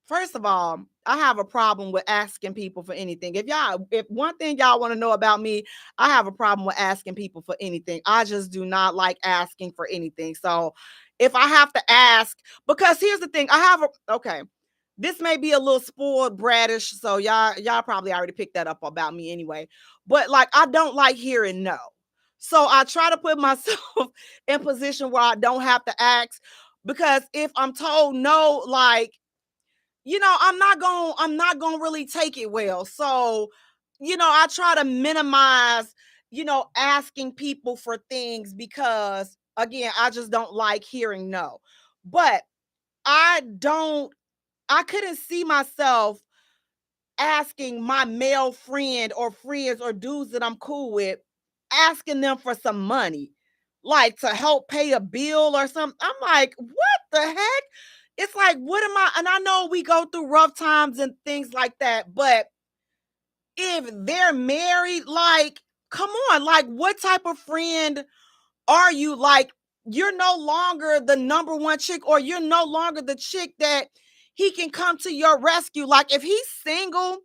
First of all, I have a problem with asking people for anything. If one thing y'all want to know about me, I have a problem with asking people for anything. I just do not like asking for anything. So if I have to ask, because here's the thing, okay, this may be a little spoiled bratish, so y'all probably already picked that up about me anyway. But I don't like hearing no. So I try to put myself in position where I don't have to ask, because if I'm told no, I'm not gonna really take it well. So, I try to minimize, asking people for things, because again, I just don't like hearing no. But I couldn't see myself asking my male friend or friends or dudes that I'm cool with, asking them for some money, to help pay a bill or something. I'm like, what the heck? It's like, what am I? And I know we go through rough times and things like that, but if they're married, come on, what type of friend are you? You're no longer the number one chick, or you're no longer the chick that he can come to your rescue. If he's single,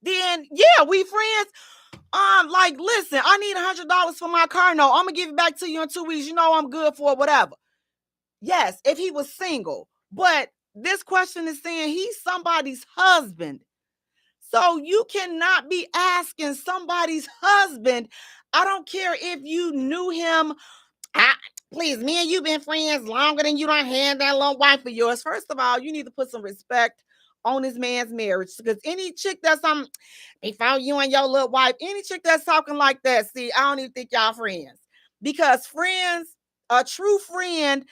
then yeah, we friends. Listen, I need $100 for my car note. I'm gonna give it back to you in 2 weeks. I'm good for it, whatever. Yes, if he was single. But this question is saying he's somebody's husband. So you cannot be asking somebody's husband. I don't care if you knew him. Please, me and you been friends longer than you don't have that little wife of yours. First of all, you need to put some respect on this man's marriage, because any chick that's before you and your little wife, any chick that's talking like that, see, I don't even think y'all friends. Because friends, a true friend,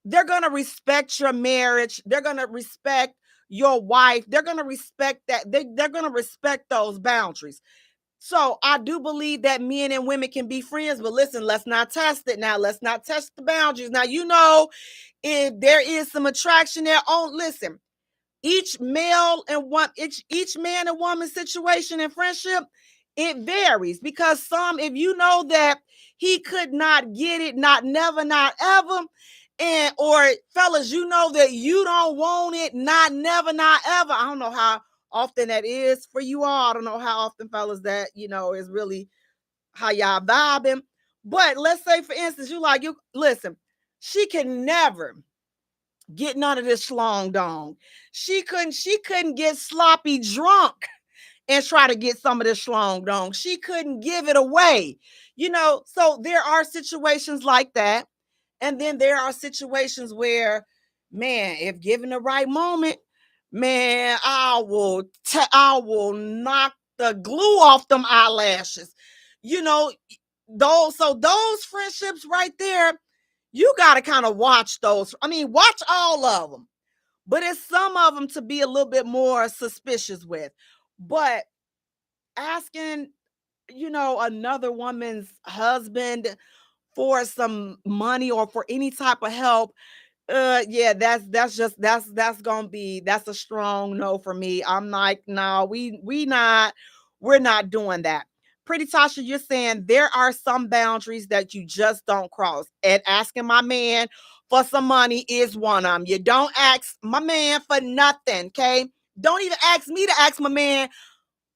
they're going to respect your marriage. They're going to respect your wife. They're going to respect that. They're going to respect those boundaries. So I do believe that men and women can be friends, but listen, let's not test it now. Let's not test the boundaries. Now, if there is some attraction there, listen, each each man and woman situation and friendship, it varies, because if you know that he could not get it, not never, not ever, or fellas, you know that you don't want it, not never, not ever. I don't know how often that is for you all. I don't know how often, fellas, that is really how y'all vibing. But let's say, for instance, you listen, she can never get none of this schlong dong. She couldn't get sloppy drunk and try to get some of this schlong dong. She couldn't give it away. So there are situations like that. And then there are situations where, man, if given the right moment, man, I will knock the glue off them eyelashes. Those friendships right there, you got to kind of watch those. I mean, watch all of them, but it's some of them to be a little bit more suspicious with. But asking, another woman's husband for some money or for any type of help, yeah, that's a strong no for me. I'm like, no, we're not doing that. Pretty Tasha, you're saying there are some boundaries that you just don't cross, and asking my man for some money is one of them. You don't ask my man for nothing, okay? Don't even ask me to ask my man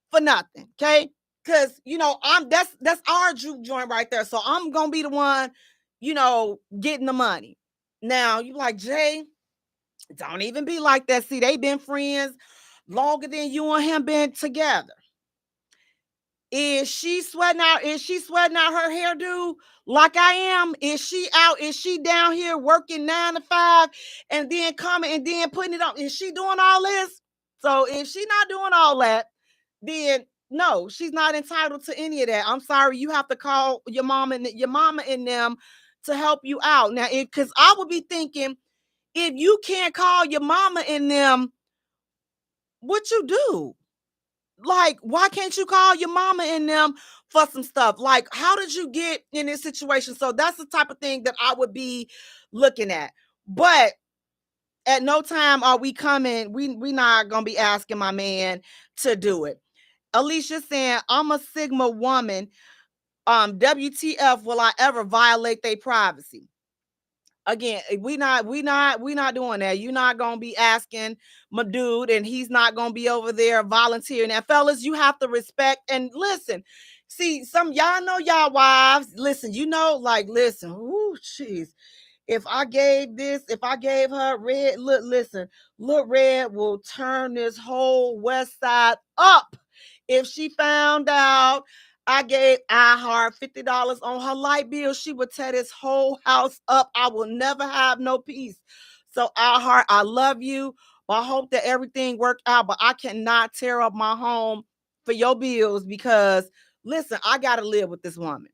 for nothing, okay? Because that's our juke joint right there. So I'm gonna be the one, getting the money. Now you like, Jay, don't even be like that. See, they been friends longer than you and him been together. Is she sweating out? Is she sweating out her hairdo like I am? Is she out? Is she down here working 9 to 5 and then coming and then putting it on? Is she doing all this? So if she's not doing all that, then no, she's not entitled to any of that. I'm sorry, you have to call your mama and them to help you out. Now, because I would be thinking, if you can't call your mama and them, what you do? Like, why can't you call your mama and them for some stuff? Like, how did you get in this situation? So that's the type of thing that I would be looking at. But at no time are we coming, we not gonna be asking my man to do it. Alicia saying, I'm a Sigma woman. WTF will I ever violate their privacy? Again, we not doing that. You're not gonna be asking my dude, and he's not gonna be over there volunteering. Now, fellas, you have to respect and listen. See, some y'all know y'all wives. Listen, listen. Ooh, jeez. If I gave her red, look, red will turn this whole west side up. If she found out I gave iHeart $50 on her light bill, she would tear this whole house up. I will never have no peace. So iHeart, I love you. I hope that everything worked out, but I cannot tear up my home for your bills, because listen, I got to live with this woman.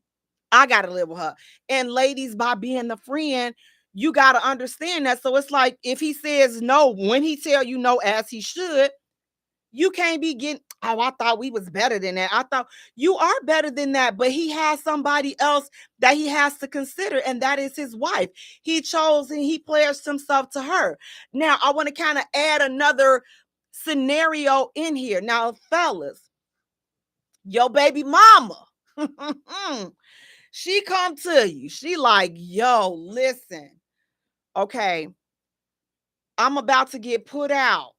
I got to live with her. And ladies, by being the friend, you got to understand that. So it's like, if he says no, when he tell you no, as he should, you can't be getting, oh, I thought we was better than that. I thought you are better than that, but he has somebody else that he has to consider, and that is his wife. He chose and he pledged himself to her. Now, I want to kind of add another scenario in here. Now, fellas, your baby mama, she come to you. She like, yo, listen, okay, I'm about to get put out,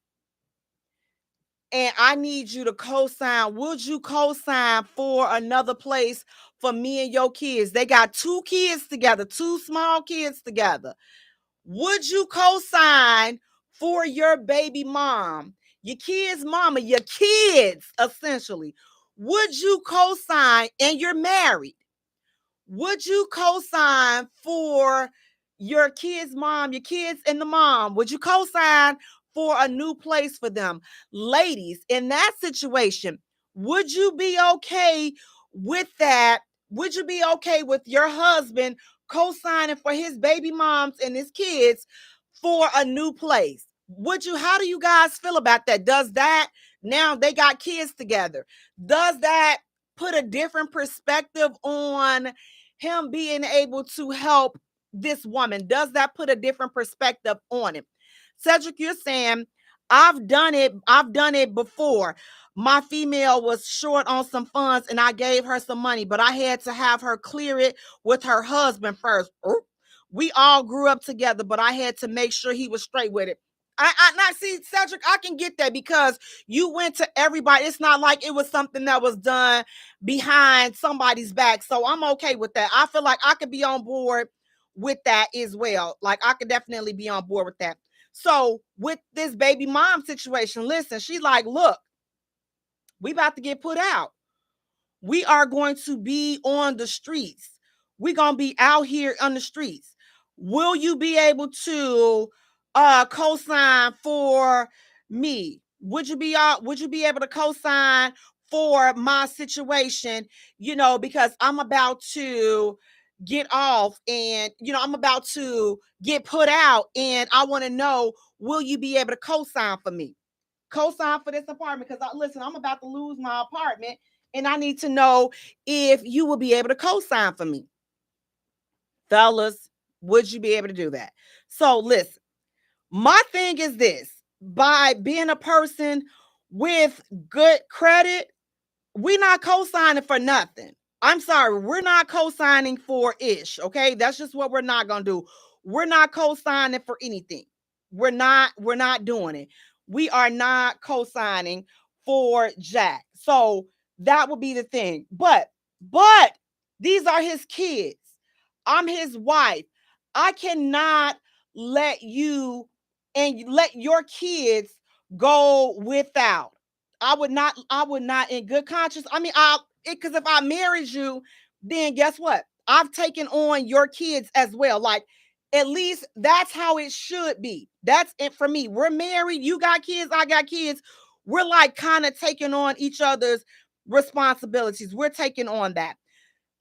and I need you to co-sign. Would you co-sign for another place for me and your kids? They got 2 kids together, 2 small kids together. Would you co-sign for your baby mom, your kids' mama, your kids, essentially? Would you co-sign, and you're married? Would you co-sign for your kids' mom, your kids and the mom? Would you co-sign for a new place for them? Ladies, in that situation, would you be okay with that? Would you be okay with your husband co-signing for his baby moms and his kids for a new place. How do you guys feel about that? Does that, now they got kids together, does that put a different perspective on him being able to help this woman? Does that put a different perspective on him? Cedric, you're saying, I've done it before. My female was short on some funds and I gave her some money, but I had to have her clear it with her husband first. We all grew up together, but I had to make sure he was straight with it. I not see, Cedric, I can get that because you went to everybody. It's not like it was something that was done behind somebody's back. So I'm okay with that. I feel like I could be on board with that as well. Like I could definitely be on board with that. So with this baby mom situation, listen, she's like, look, we about to get put out. We are going to be on the streets. We're going to be out here on the streets. Will you be able to co-sign for me? Would you be able to co-sign for my situation? Because I'm about to get off and I'm about to get put out and I want to know, will you be able to co-sign for me? Co-sign for this apartment because listen, I'm about to lose my apartment and I need to know if you will be able to co-sign for me. Fellas, would you be able to do that? So listen, my thing is this: by being a person with good credit, we're not co-signing for nothing. I'm sorry, we're not co-signing for ish, okay? That's just what we're not going to do. We're not co-signing for anything. We're not doing it. We are not co-signing for Jack. So that would be the thing. But these are his kids. I'm his wife. I cannot let you and let your kids go without. I would not in good conscience. I mean, because if I married you, then guess what? I've taken on your kids as well. Like, at least that's how it should be. That's it for me. We're married. You got kids. I got kids. We're like kind of taking on each other's responsibilities. We're taking on that.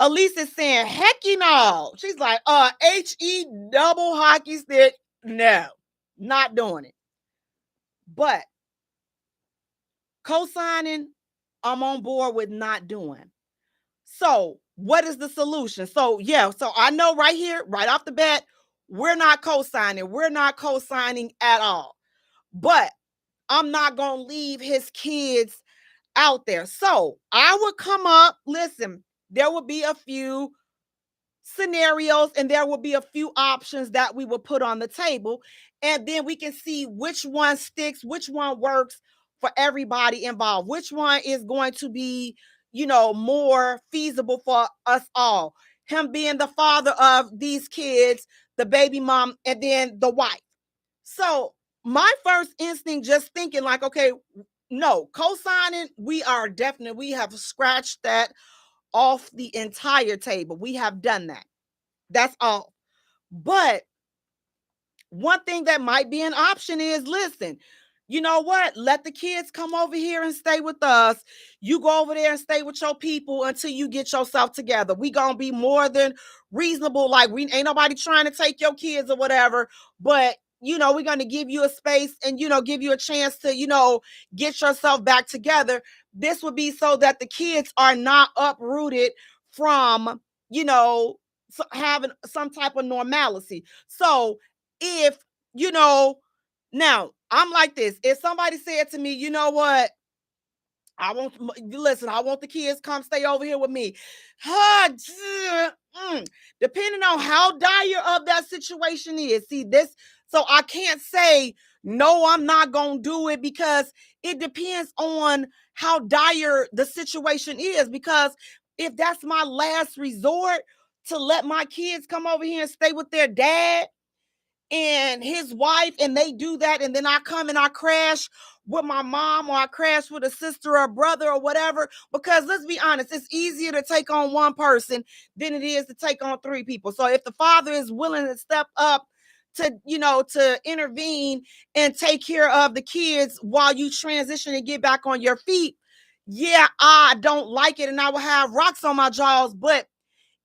Elise is saying, heck no. She's like, HE double hockey stick. No, not doing it. But co-signing, I'm on board with not doing. So what is the solution? So I know right here, right off the bat, we're not co-signing. We're not co-signing at all. But I'm not going to leave his kids out there. So I would come up, listen, there would be a few scenarios and there will be a few options that we will put on the table. And then we can see which one sticks, which one works for everybody involved, which one is going to be, more feasible for us all. Him being the father of these kids, the baby mom, and then the wife. So my first instinct, just thinking like, okay, no, co-signing, we have scratched that off the entire table. We have done that. That's all. But one thing that might be an option is, listen, you know what? Let the kids come over here and stay with us. You go over there and stay with your people until you get yourself together. We gonna be more than reasonable. Like, we ain't nobody trying to take your kids or whatever, but we're going to give you a space and, give you a chance to, get yourself back together. This would be so that the kids are not uprooted from, having some type of normalcy. So if, now I'm like this, if somebody said to me, you know what, I want the kids come stay over here with me. Depending on how dire of that situation is. See this, so I can't say, no, I'm not going to do it, because it depends on how dire the situation is. Because if that's my last resort to let my kids come over here and stay with their dad and his wife, and they do that, and then I come and I crash with my mom, or I crash with a sister or a brother or whatever, because let's be honest, it's easier to take on one person than it is to take on three people. So if the father is willing to step up to intervene and take care of the kids while you transition and get back on your feet, I don't like it and I will have rocks on my jaws. But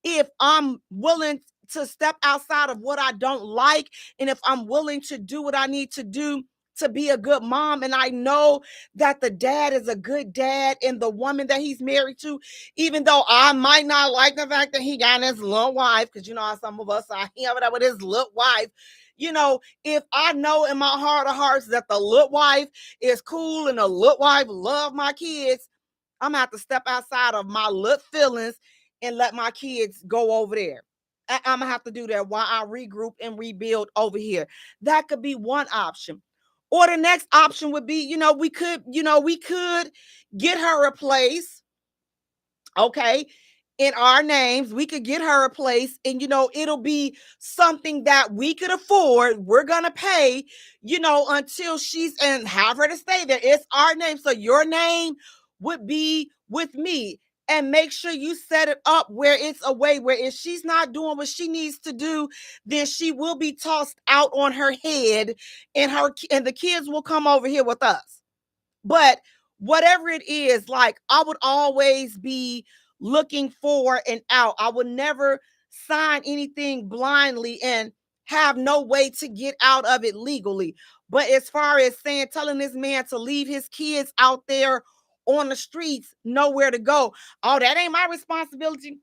if I'm willing to step outside of what I don't like, and if I'm willing to do what I need to do to be a good mom, and I know that the dad is a good dad and the woman that he's married to, even though I might not like the fact that he got his little wife, because you know how some of us are here with his little wife. You know, if I know in my heart of hearts that the little wife is cool and the little wife love my kids, I'm gonna have to step outside of my little feelings and let my kids go over there. I'm gonna have to do that while I regroup and rebuild over here. That could be one option. Or the next option would be, we could get her a place, okay, in our names. We could get her a place, and it'll be something that we could afford. We're gonna pay, until she's, and have her to stay there. It's our name, so your name would be with me. And make sure you set it up where it's a way where if she's not doing what she needs to do, then she will be tossed out on her head, and the kids will come over here with us. But whatever it is, like, I would always be looking for an out. I would never sign anything blindly and have no way to get out of it legally. But as far as telling this man to leave his kids out there on the streets, nowhere to go, oh, that ain't my responsibility.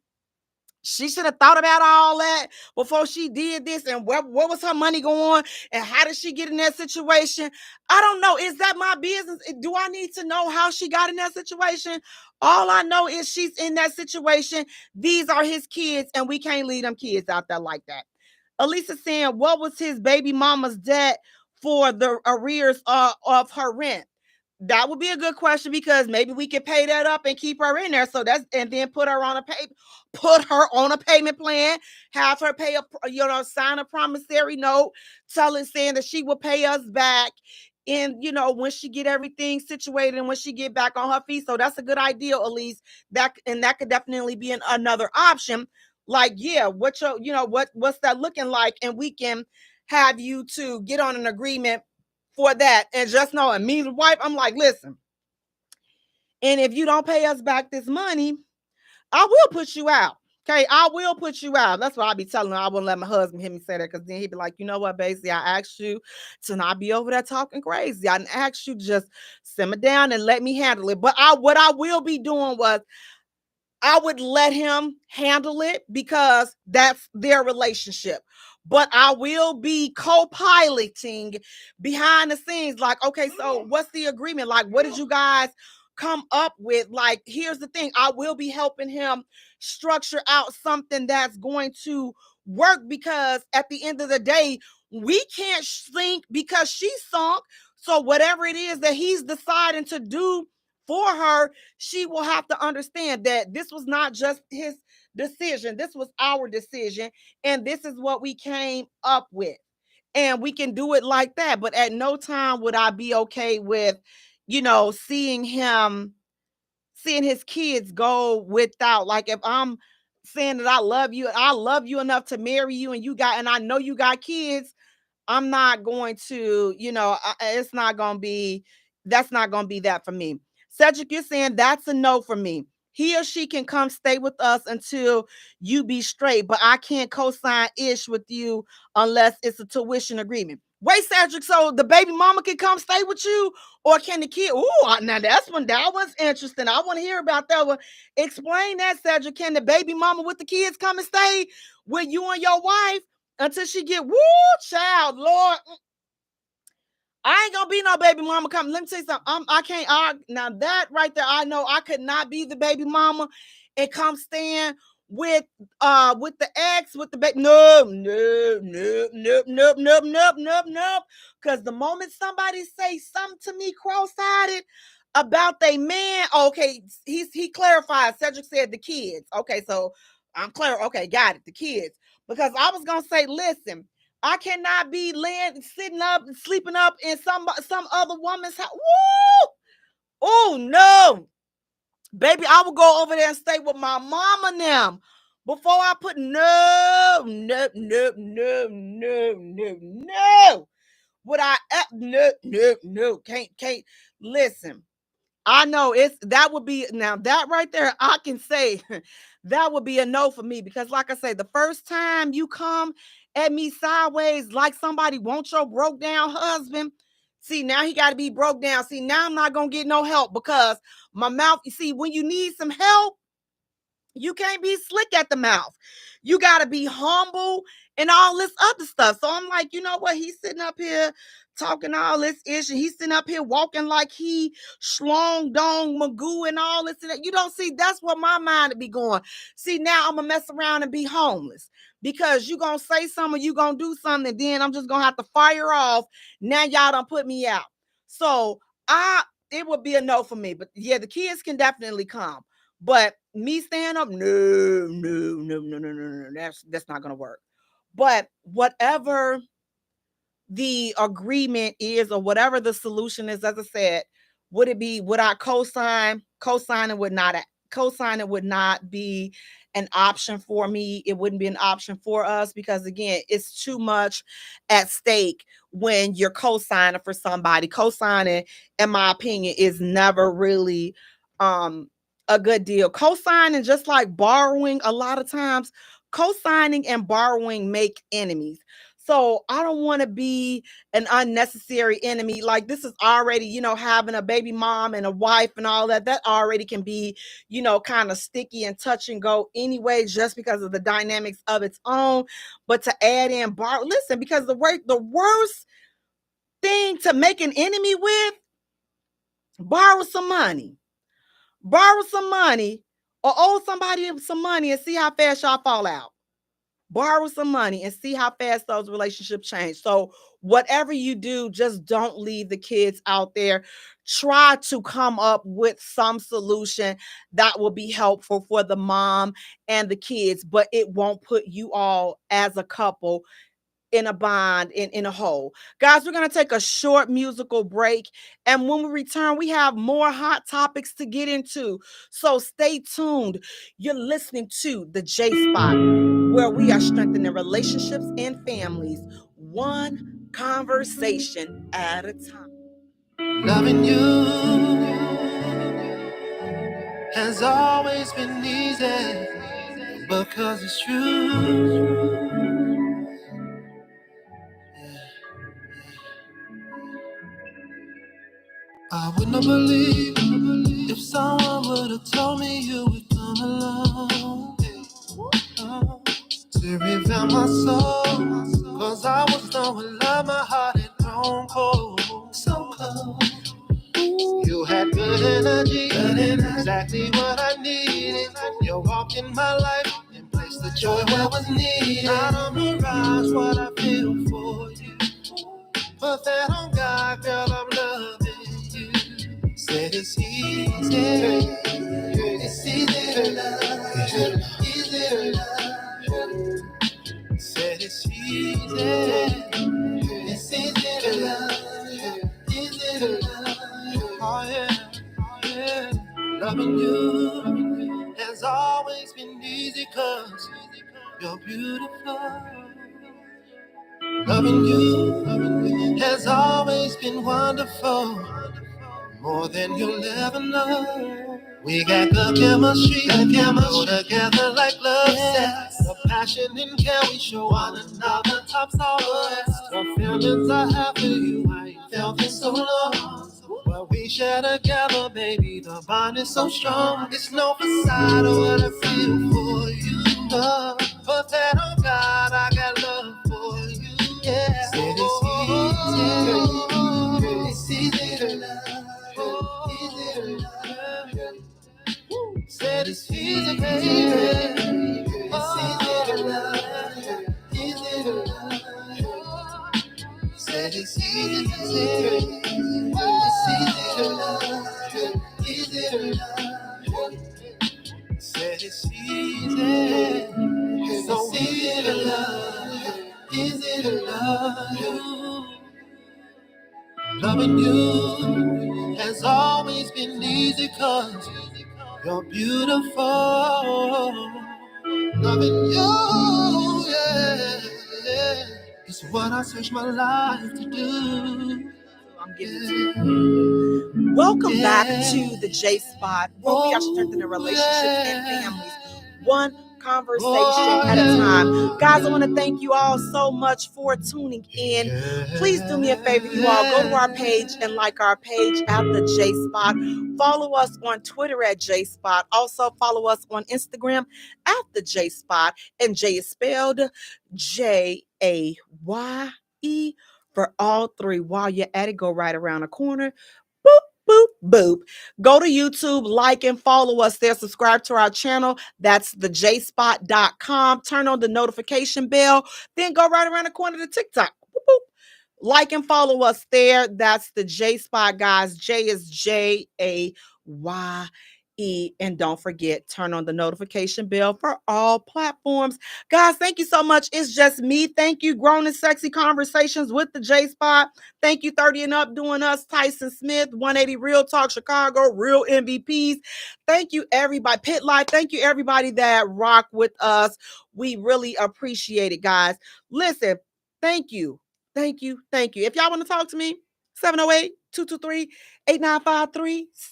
She should have thought about all that before she did this. And where was her money going? And how did she get in that situation? I don't know. Is that my business? Do I need to know how she got in that situation? All I know is she's in that situation. These are his kids, and we can't leave them kids out there like that. Elisa saying, what was his baby mama's debt for the arrears of her rent? That would be a good question, because maybe we could pay that up and keep her in there. So and then put her on a payment plan, have her pay sign a promissory note, saying that she will pay us back in, when she get everything situated and when she get back on her feet. So that's a good idea, Elise. That could definitely be another option. Like, yeah, what's that looking like? And we can have you to get on an agreement for that. And just know, and me, the wife, I'm like, listen, and if you don't pay us back this money, I will put you out. Okay, I will put you out. That's what I be telling her. I wouldn't let my husband hear me say that, because then he'd be like, you know what, basically, I asked you to not be over there talking crazy. I didn't ask you to just simmer down and let me handle it. But what I will be doing was, I would let him handle it, because that's their relationship. But I will be co-piloting behind the scenes. Like, okay, so what's the agreement? Like, what did you guys come up with? Like, here's the thing. I will be helping him structure out something that's going to work, because at the end of the day, we can't sink because she sunk. So whatever it is that he's deciding to do for her, she will have to understand that this was not just his decision. This was our decision. And this is what we came up with. And we can do it like that. But at no time would I be okay with, seeing his kids go without. Like, if I'm saying that I love you enough to marry you, and I know you got kids, I'm not going to, it's not going to be, that's not going to be that for me. Cedric, you're saying that's a no for me. He or she can come stay with us until you be straight, but I can't co-sign ish with you unless it's a tuition agreement. Wait, Cedric, so the baby mama can come stay with you, or can the kid? Ooh, now that one's interesting. I want to hear about that one. Explain that, Cedric. Can the baby mama with the kids come and stay with you and your wife until she get, woo, child, Lord? I ain't gonna be no baby mama coming. Let me tell you something. I can't. Now that right there, I know I could not be the baby mama and come stand with the ex, with the baby. No. Because the moment somebody say something to me cross-eyed about they man, okay, he clarified. Cedric said the kids. Okay, so I'm clear. Okay, got it. The kids. Because I was gonna say, listen, I cannot be sitting up, sleeping up in some other woman's house. Woo! Oh no, baby, I will go over there and stay with my mom and them before I put no. Would I? No. Can't. Listen. I know that would be now that right there. I can say that would be a no for me because, like I say, the first time you come at me sideways like somebody wants your broke down husband, see now he got to be broke down. See now I'm not gonna get no help because my mouth. You see when you need some help, you can't be slick at the mouth. You got to be humble and all this other stuff. So I'm like, you know what? He's sitting up here talking all this ish, and he's sitting up here walking like he schlong dong magoo and all this and that. You don't see that's what my mind would be going. See, now I'm gonna mess around and be homeless because you gonna say something, you gonna do something, and then I'm just gonna have to fire off. Now y'all done put me out. So it would be a no for me. But yeah, the kids can definitely come. But me stand up, no. That's not gonna work. But whatever the agreement is, or whatever the solution is, as I said, would I co-sign? Co-signing would not be an option for me. It wouldn't be an option for us because again, it's too much at stake when you're co-signing for somebody. Co-signing, in my opinion, is never really a good deal. Co-signing, just like borrowing, a lot of times co-signing and borrowing make enemies. So I don't want to be an unnecessary enemy. Like this is already, having a baby mom and a wife and all that. That already can be, kind of sticky and touch and go anyway, just because of the dynamics of its own. But to add in borrow, listen, because the worst thing to make an enemy with, borrow some money. Borrow some money or owe somebody some money and see how fast y'all fall out. Borrow some money and see how fast those relationships change. So whatever you do, just don't leave the kids out there. Try to come up with some solution that will be helpful for the mom and the kids, but it won't put you all as a couple in a bond, in a hole. Guys, we're going to take a short musical break. And when we return, we have more hot topics to get into. So stay tuned. You're listening to the J Spot, where we are strengthening relationships and families, one conversation at a time. Loving you has always been easy because it's true. I would not believe if someone would have told me you would come along to reveal my soul. Cause I was knowing love, my heart had grown cold. So cold. You had good energy, exactly what I needed. You walked in my life and placed the joy where was needed. I don't mirage what I feel for you. Put that on God, girl, I'm loving you. Said it's easy, it's easy to love, easy to love. Said it's easy, it's easy to love, easy to love. Oh yeah. Loving you has always been easy 'cause you're beautiful. Loving you has always been wonderful, more than you'll ever know. We got good chemistry, go together like love says. The passion and care we show one another tops all the rest. The feelings I have for you, I ain't felt in so long. What we share together, baby, the bond is so strong. It's no facade of what I feel for you, love. But that, oh God, I got love for you, yeah. Said it's easy to love, easy to love. Said it's easy, baby. It's easy to love, easy to love. Said it's easy, it's easy to love, easy to love. Said it's easy, so easy to love, easy to love you. Loving you has always been easy 'cause you're beautiful. Loving you, yeah. It's what I search my life to do. I'm giving it to you. Welcome back to the J Spot, where we are strengthening relationships and families, one conversation at a time. Guys, I want to thank you all so much for tuning in. Please do me a favor, you all. Go to our page and like our page at the J Spot. Follow us on Twitter at J Spot. Also follow us on Instagram at the J Spot. And Jay is spelled Jaye for all three. While you're at it, go right around the corner. Boop, boop, boop. Go to YouTube, like and follow us there. Subscribe to our channel. That's thejspot.com. Turn on the notification bell. Then go right around the corner to TikTok. Boop, boop. Like and follow us there. That's the J Spot, guys. J is Jaye. And don't forget, turn on the notification bell for all platforms. Guys, thank you so much. It's just me. Thank you, Grown and Sexy Conversations with the J Spot. Thank you, 30 and Up Doing Us, Tyson Smith, 180 Real Talk Chicago, Real MVPs. Thank you, everybody. Pit Life, thank you, everybody that rock with us. We really appreciate it, guys. Listen, thank you. Thank you. Thank you. If y'all want to talk to me, 708-223-8953,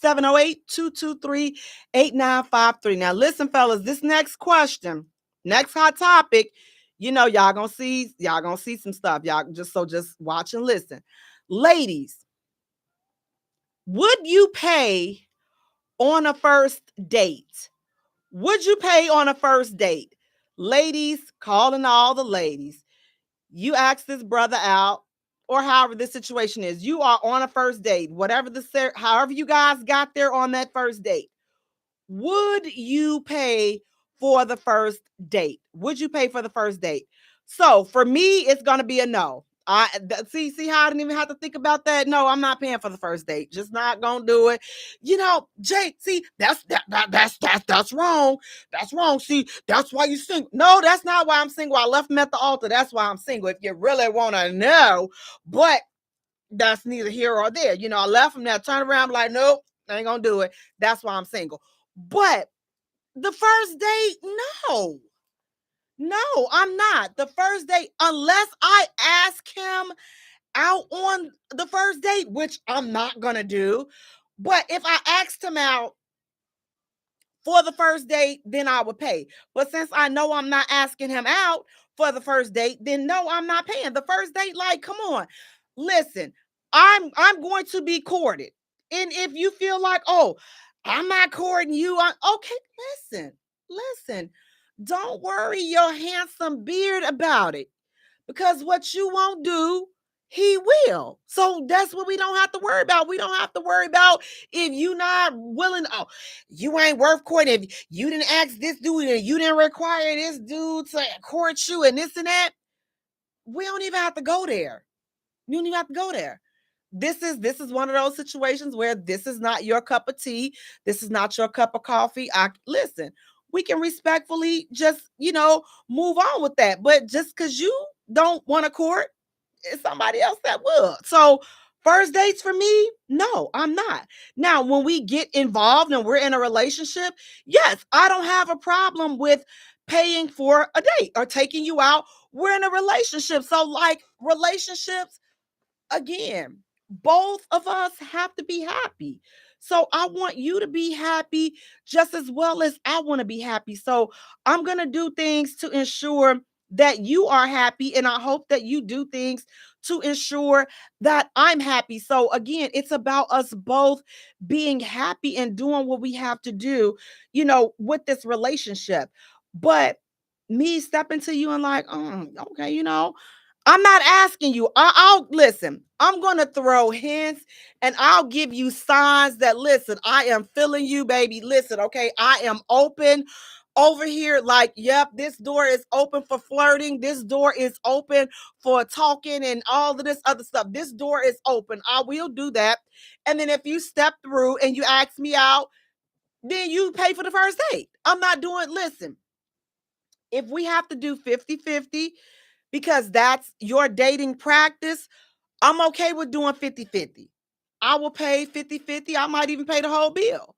708-223-8953. Now, listen, fellas, this next question, next hot topic, y'all gonna see some stuff. Y'all just watch and listen. Ladies, would you pay on a first date? Would you pay on a first date? Ladies, calling all the ladies. You ask this brother out, or however this situation is. You are on a first date, however you guys got there on that first date. Would you pay for the first date? Would you pay for the first date? So for me, it's going to be a no. See how I didn't even have to think about that. No, I'm not paying for the first date. Just not gonna do it. Jay, see, that's wrong. That's wrong. See, that's why you single. No, that's not why I'm single. I left him at the altar. That's why I'm single. If you really want to know, but that's neither here or there. I left him there. Turn around, like, nope, I ain't gonna do it. That's why I'm single. But the first date, no. No, I'm not. The first date, unless I ask him out on the first date, which I'm not going to do. But if I asked him out for the first date, then I would pay. But since I know I'm not asking him out for the first date, then no, I'm not paying. The first date, like, come on. Listen, I'm going to be courted. And if you feel like, oh, I'm not courting you, okay, listen. Don't worry your handsome beard about it, because what you won't do, he will. So that's what we don't have to worry about. We don't have to worry about if you not willing. Oh, you ain't worth courting. If you didn't ask this dude and you didn't require this dude to court you and this and that, we don't even have to go there. You don't even have to go there. This is one of those situations where this is not your cup of tea. This is not your cup of coffee. Listen. We can respectfully just, move on with that. But just because you don't want to court, it's somebody else that will. So first dates for me, no, I'm not. Now, when we get involved and we're in a relationship, yes, I don't have a problem with paying for a date or taking you out. We're in a relationship. So like relationships, again, both of us have to be happy. So I want you to be happy just as well as I want to be happy. So I'm going to do things to ensure that you are happy. And I hope that you do things to ensure that I'm happy. So again, it's about us both being happy and doing what we have to do, with this relationship. But me stepping to you and like, okay, I'm not asking you. I'll listen. I'm going to throw hints and I'll give you signs that, listen, I am feeling you, baby. Listen, okay, I am open over here. Like, yep, this door is open for flirting. This door is open for talking and all of this other stuff. This door is open. I will do that. And then if you step through and you ask me out, then you pay for the first date. I'm not doing, listen, if we have to do 50-50, because that's your dating practice, I'm okay with doing 50-50. I will pay 50-50. I might even pay the whole bill.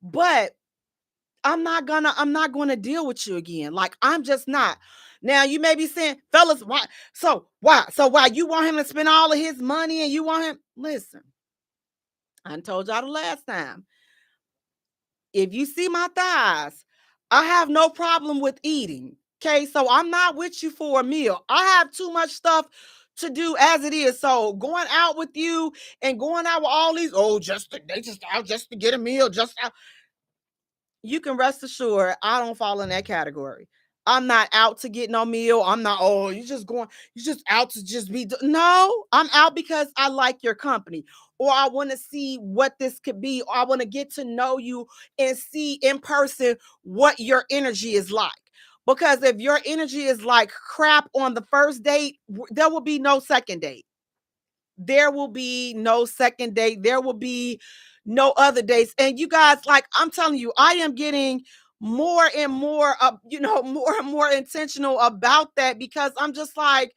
But I'm not gonna deal with you again. Like, I'm just not. Now you may be saying, fellas, why? So why you want him to spend all of his money and you want him? Listen, I told y'all the last time. If you see my thighs, I have no problem with eating. Okay, so I'm not with you for a meal. I have too much stuff to do as it is. So going out with you and going out with all these, they just out just to get a meal, just out. You can rest assured I don't fall in that category. I'm not out to get no meal. I'm not, you just out to just be. No, I'm out because I like your company, or I want to see what this could be, or I want to get to know you and see in person what your energy is like. Because if your energy is like crap on the first date, there will be no second date. There will be no second date. There will be no other dates. And you guys, like, I'm telling you, I am getting more and more, more and more intentional about that, because I'm just like,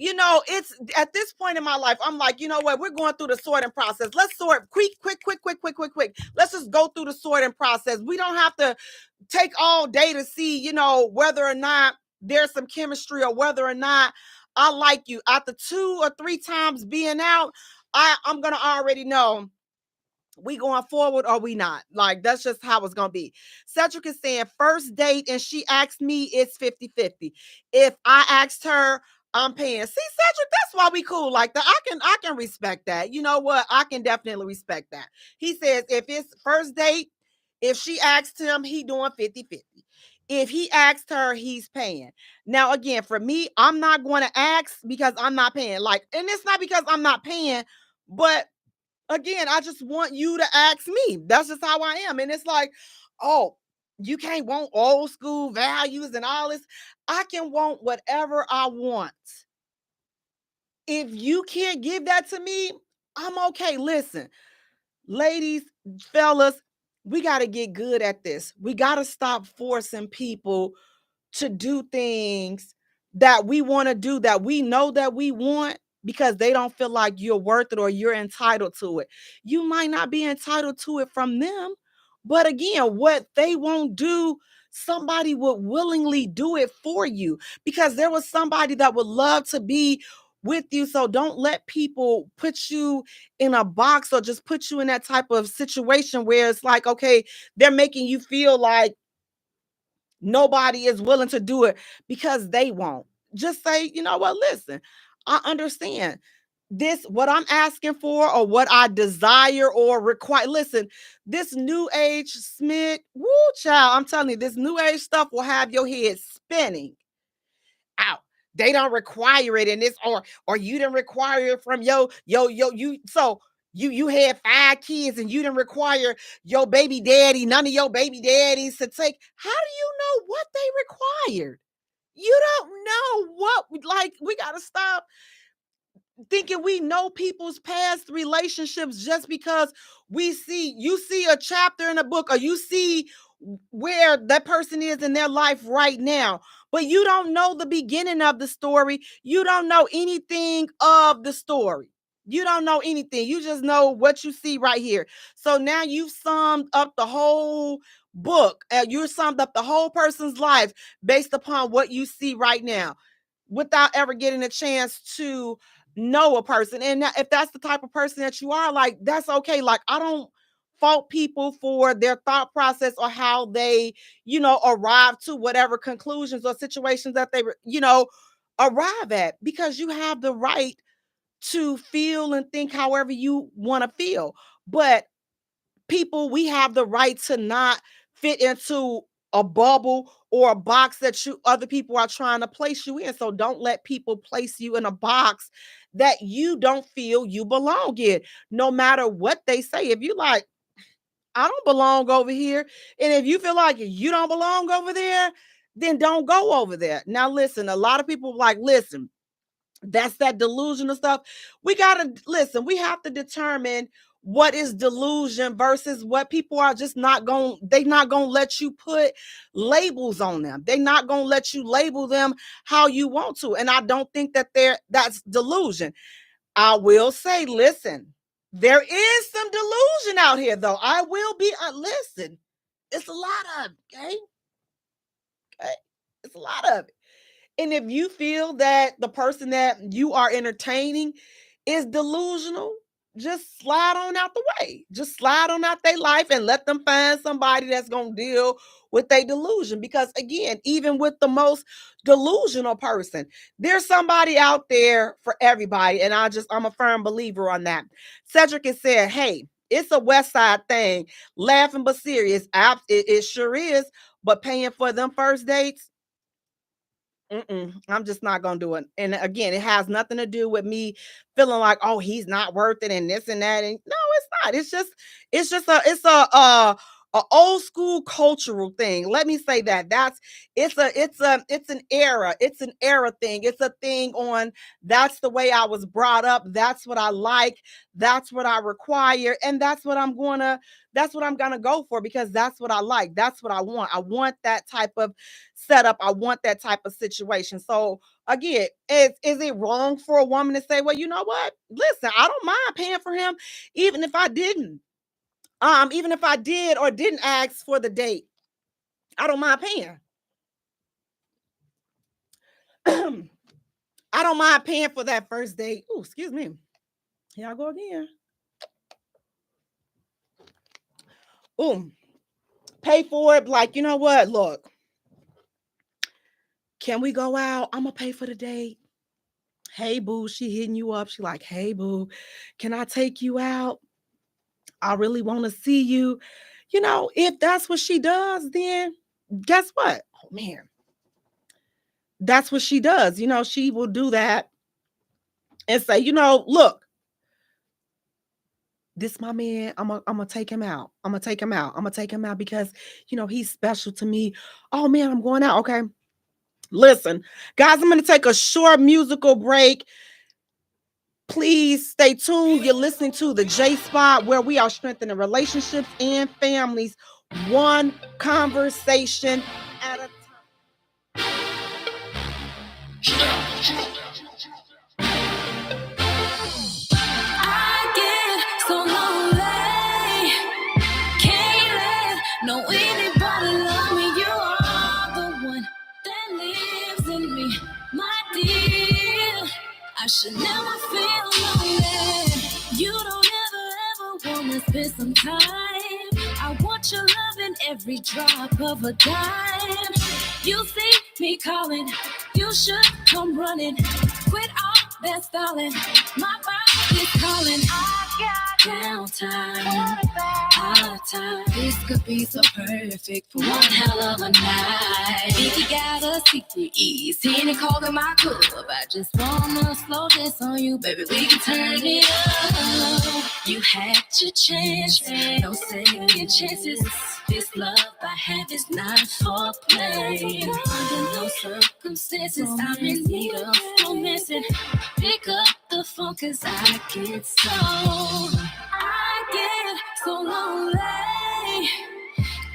it's at this point in my life, I'm like, you know what? We're going through the sorting process. Let's sort quick. Let's just go through the sorting process. We don't have to take all day to see, whether or not there's some chemistry or whether or not I like you. After 2 or 3 times being out, I'm going to already know we going forward or we not. Like, that's just how it's going to be. Cedric is saying first date and she asked me, it's 50-50. If I asked her, I'm paying. See, Cedric, that's why we cool like that. I can respect that. You know what? I can definitely respect that. He says if it's first date, if she asked him, he doing 50-50. If he asked her, he's paying. Now, again, for me, I'm not going to ask because I'm not paying. Like, and it's not because I'm not paying, but again, I just want you to ask me. That's just how I am. And it's like, oh, you can't want old school values and all this. I can want whatever I want. If you can't give that to me, I'm okay. Listen, ladies, fellas, we got to get good at this. We got to stop forcing people to do things that we want to do, that we know that we want, because they don't feel like you're worth it or you're entitled to it. You might not be entitled to it from them, but again, what they won't do, somebody would willingly do it for you, because there was somebody that would love to be with you. So don't let people put you in a box or just put you in that type of situation where it's like, okay, they're making you feel like nobody is willing to do it because they won't. Just say, you know what, listen, I understand this, what I'm asking for or what I desire or require. Listen, this new age Smith, woo child, I'm telling you, this new age stuff will have your head spinning out. They don't require it in this, or you didn't require it from you had 5 kids and you didn't require your baby daddy, none of your baby daddies to take. How do you know what they required? You don't know what, like, we got to stop thinking we know people's past relationships just because you see a chapter in a book, or you see where that person is in their life right now, but you don't know the beginning of the story. You don't know anything of the story. You don't know anything. You just know what you see right here. So now you've summed up the whole book. You summed up the whole person's life based upon what you see right now, without ever getting a chance to know a person. And if that's the type of person that you are, like, that's okay. Like, I don't fault people for their thought process or how they, arrive to whatever conclusions or situations that they, arrive at, because you have the right to feel and think however you want to feel. But people, we have the right to not fit into a bubble or a box that other people are trying to place you in. So don't let people place you in a box that you don't feel you belong in, no matter what they say. If you like, I don't belong over here, and if you feel like you don't belong over there, then don't go over there. Now, listen, a lot of people like, listen, that's that delusional stuff. We got to listen. We have to determine what is delusion versus what people are just not going. They're not going to let you put labels on them. They're not going to let you label them how you want to. And I don't think that that's delusion. I will say, listen, there is some delusion out here, though. I will be, listen, it's a lot of it, okay? It's a lot of it. And if you feel that the person that you are entertaining is delusional, just slide on out the way. Just slide on out their life and let them find somebody that's going to deal with their delusion. Because again, even with the most delusional person, there's somebody out there for everybody. And I'm a firm believer on that. Cedric has said, hey, it's a West Side thing. Laughing but serious. It sure is. But paying for them first dates, I'm just not gonna do it. And again, it has nothing to do with me feeling like, oh, he's not worth it and this and that. And no, it's not. It's a old school cultural thing. Let me say that. It's an era thing. It's a thing on that's the way I was brought up. That's what I like. That's what I require. And that's what I'm gonna go for because that's what I like. That's what I want. I want that type of setup. I want that type of situation. So again, is it wrong for a woman to say, well, you know what? Listen, I don't mind paying for him, even if I didn't. Even if I did or didn't ask for the date, I don't mind paying. I don't mind paying for that first date. Oh, excuse me. Here I go again. Pay for it. Like, you know what? Look, can we go out? I'm gonna pay for the date. Hey, boo, she hitting you up. She like, hey, boo, can I take you out? I really want to see you. You know, if that's what she does, then guess what? Oh, man. That's what she does. You know, she will do that and say, you know, look, this my man. I'm gonna take him out. I'm gonna take him out. I'm gonna take him out because, you know, he's special to me. Oh, man, I'm going out. Okay. Listen, guys, I'm going to take a short musical break. Please stay tuned. You're listening to the J Spot, where we are strengthening relationships and families, one conversation at a time. I get so lonely, can't let no anybody love me. You are the one that lives in me, my dear. I should never feel lonely. You don't ever wanna spend some time. I want your love in every drop of a dime. You see me calling, you should come running. Quit all that stalling, my body's calling. I got downtime, hard time. This could be so perfect for one hell of a night. If you got a secret ease, any cold in my cup. I just wanna slow this on you, baby. We can turn it up. You had your chance, no second chances. This love I have is not for play. Under no circumstances, I'm in need of romancing. Pick up the phone, cause I get so lonely.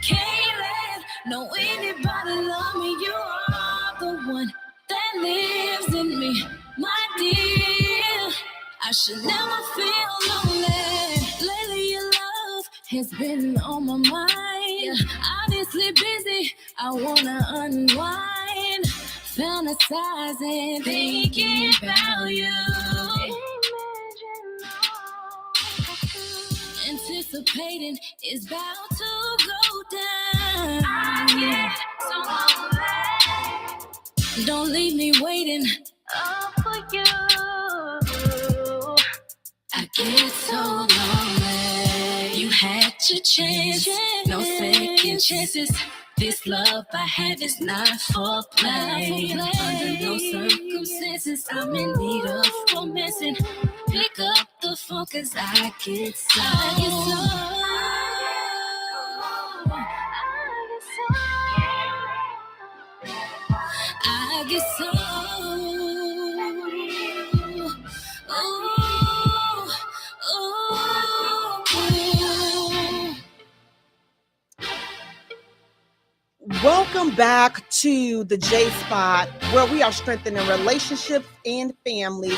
Can't let no anybody love me. You are the one that lives in me, my dear. I should never feel lonely. Lately your love has been on my mind. Obviously busy, I wanna unwind. Fantasizing, thinking about you. Anticipating is about to go down. I get so lonely. Don't leave me waiting for you. I get so lonely. You had your chance, no second chances. This love I have is not for play. Under no circumstances, I'm in need of romancing. Pick up the phone, cause I get so I get so Welcome back to the J Spot, where we are strengthening relationships and families,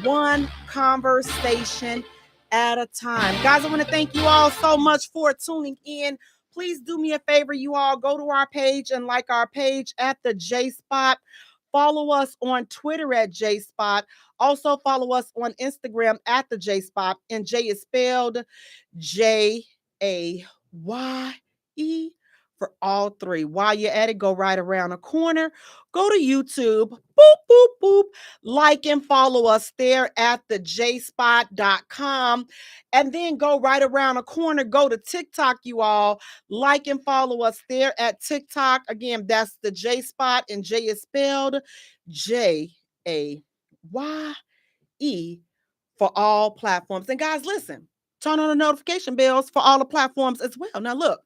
one conversation at a time. Guys, I want to thank you all so much for tuning in. Please do me a favor, you all go to our page and like our page at the J Spot. Follow us on Twitter at JSpot. Also follow us on Instagram at the JSpot. And Jay is spelled Jaye for all three. While you're at it, go right around the corner. Go to YouTube. Boop, boop, boop. Like and follow us there at thejspot.com. And then go right around the corner. Go to TikTok, you all. Like and follow us there at TikTok. Again, that's the J Spot, and Jay is spelled Jaye for all platforms. And guys, listen, turn on the notification bells for all the platforms as well. Now, look,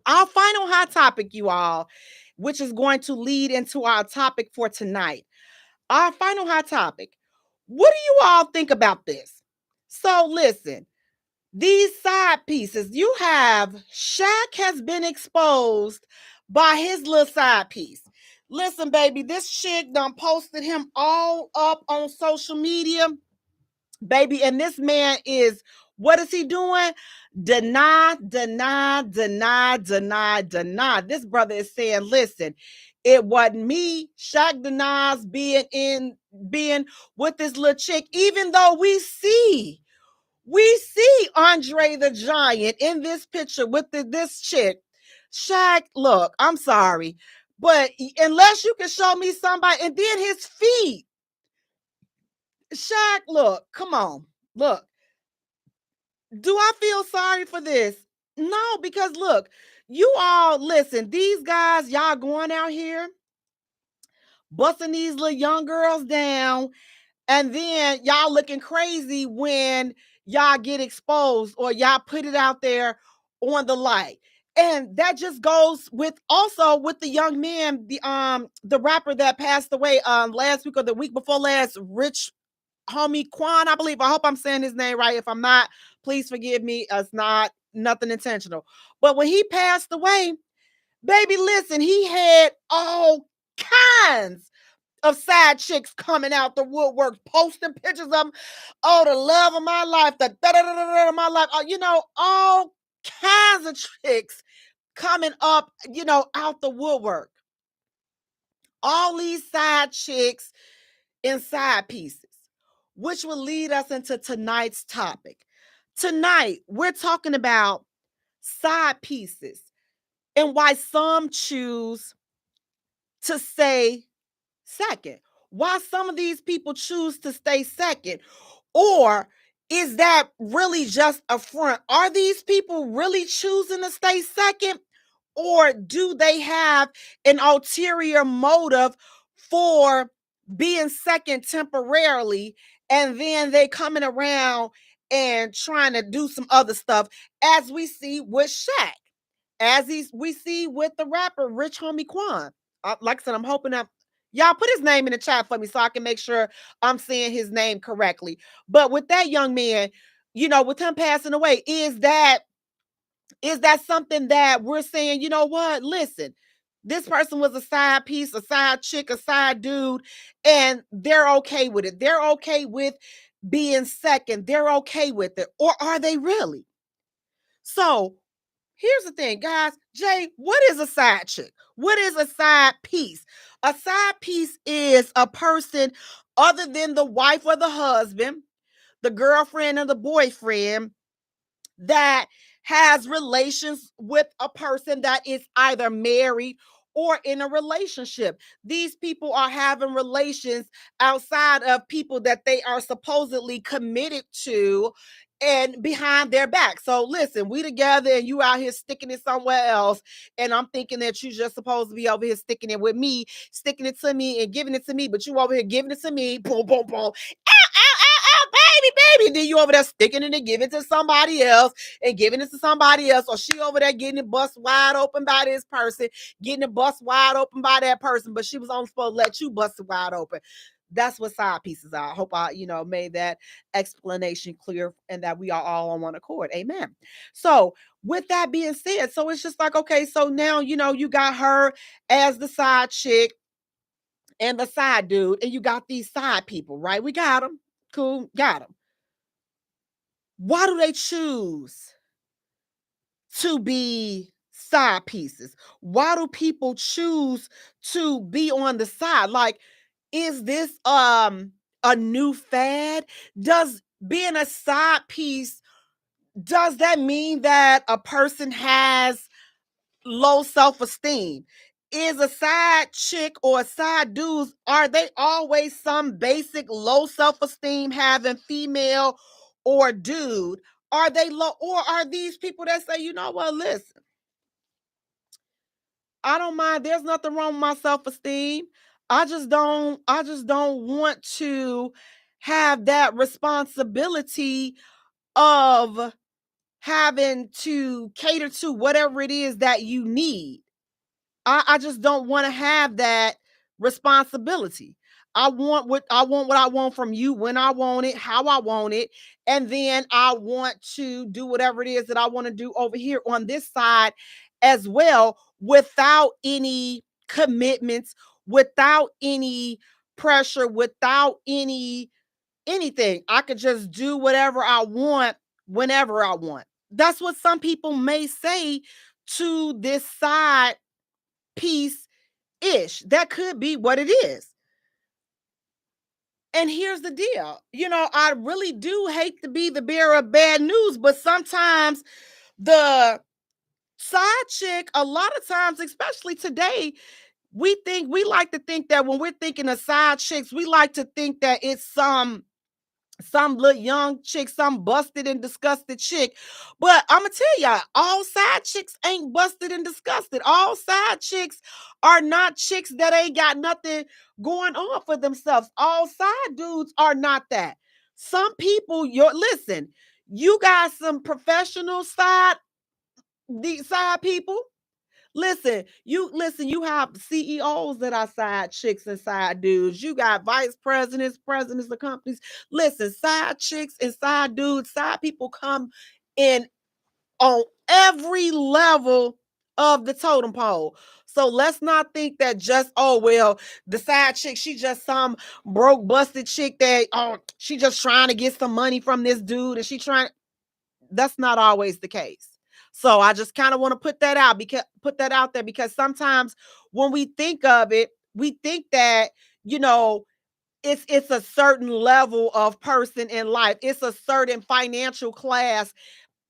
our final hot topic, you all, which is going to lead into our topic for tonight. Our final hot topic. What do you all think about this? So, listen. These side pieces, you have Shaq has been exposed by his little side piece. Listen, baby, this chick done posted him all up on social media, baby, and this man is, what is he doing? Deny. This brother is saying, listen, it wasn't me. Shaq denies being with this little chick, even though we see Andre the Giant in this picture with this chick. Shaq, look, I'm sorry, but unless you can show me somebody, and then his feet. Shaq, look, come on, look. Do I feel sorry for this? No, because look, you all, listen, these guys, y'all going out here, busting these little young girls down, and then y'all looking crazy when y'all get exposed or y'all put it out there on the light. And that just goes with also with the young man, the rapper that passed away last week or the week before last, Rich Homie Quan, I believe. I hope I'm saying his name right. If I'm not, please forgive me. It's not nothing intentional. But when he passed away, baby, listen, he had all kinds of side chicks coming out the woodwork, posting pictures of them. Oh, the love of my life, the da-da-da-da-da of my life. All kinds of chicks coming up, out the woodwork. All these side chicks and side pieces, which will lead us into tonight's topic. Tonight, we're talking about side pieces and why some choose to stay second. Why some of these people choose to stay second. Or is that really just a front? Are these people really choosing to stay second? Or do they have an ulterior motive for being second temporarily, and then they coming around and trying to do some other stuff, as we see with Shaq, we see with the rapper Rich Homie Quan. Like I said, I'm hoping that y'all put his name in the chat for me so I can make sure I'm saying his name correctly. But with that young man, with him passing away, is that something that we're saying, you know what? Listen, this person was a side piece, a side chick, a side dude, and they're okay with it. They're okay with being second. They're okay with it. Or are they really? So here's the thing, guys. Jay, what is a side chick? What is a side piece? A side piece is a person other than the wife or the husband, the girlfriend or the boyfriend, that has relations with a person that is either married or in a relationship. These people are having relations outside of people that they are supposedly committed to and behind their back. So listen, we together and you out here sticking it somewhere else. And I'm thinking that you just supposed to be over here sticking it with me, sticking it to me and giving it to me. But you over here giving it to me. Boom, boom, boom. Baby. And then you over there sticking it and giving it to somebody else and giving it to somebody else. Or she over there getting it bust wide open by this person, getting it bust wide open by that person. But she was only supposed to let you bust it wide open. That's what side pieces are. I hope I, made that explanation clear and that we are all on one accord. Amen. So with that being said, so it's just like, okay, so now, you got her as the side chick and the side dude, and you got these side people, right? We got them. Cool. Got them. Why do they choose to be side pieces? Why do people choose to be on the side? Like, is this a new fad? Does being a side piece, does that mean that a person has low self-esteem? Is a side chick or a side dude, are they always some basic low self-esteem having female or dude? Are they low, or are these people that say, you know what, listen, I don't mind, there's nothing wrong with my self-esteem. I just don't want to have that responsibility of having to cater to whatever it is that you need. I just don't want to have that responsibility. I want what I want from you, when I want it, how I want it, and then I want to do whatever it is that I want to do over here on this side as well, without any commitments, without any pressure, without anything. I could just do whatever I want whenever I want. That's what some people may say to this side piece ish. That could be what it is. And here's the deal. I really do hate to be the bearer of bad news, but sometimes the side chick, a lot of times, especially today, we like to think that when we're thinking of side chicks, we like to think that it's some little young chick, some busted and disgusted chick. But I'm gonna tell y'all, all side chicks ain't busted and disgusted. All side chicks are not chicks that ain't got nothing going on for themselves. All side dudes are not that. Some people, listen, you got some professional side people. You have CEOs that are side chicks and side dudes. You got vice presidents, presidents of companies. Listen, side chicks and side dudes, side people come in on every level of the totem pole. So let's not think that just, oh, well, the side chick, she just some broke, busted chick that, oh, she just trying to get some money from this dude and that's not always the case. So I just kind of want to put that out there, because sometimes when we think of it, we think that, it's a certain level of person in life. It's a certain financial class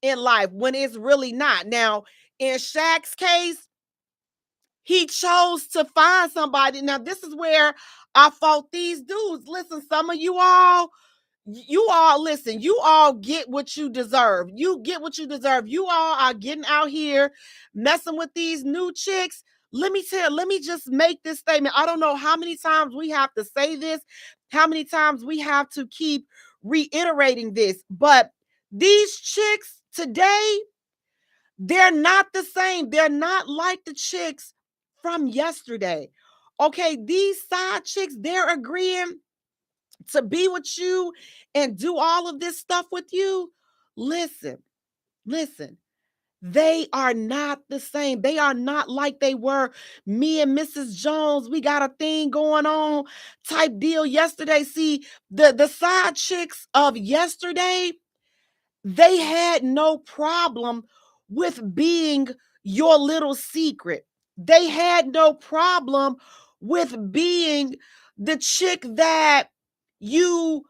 in life, when it's really not. Now, in Shaq's case, he chose to find somebody. Now, this is where I fault these dudes. Listen, some of you all listen, you all get what you deserve. You get what you deserve. You all are getting out here messing with these new chicks. Let me just make this statement. I don't know how many times we have to say this, how many times we have to keep reiterating this, but these chicks today, they're not the same. They're not like the chicks from yesterday. Okay, these side chicks, they're agreeing to be with you and do all of this stuff with you. Listen, they are not the same. They are not like they were. Me and Mrs. Jones, we got a thing going on type deal yesterday. See, the side chicks of yesterday, they had no problem with being your little secret. They had no problem with being the chick that you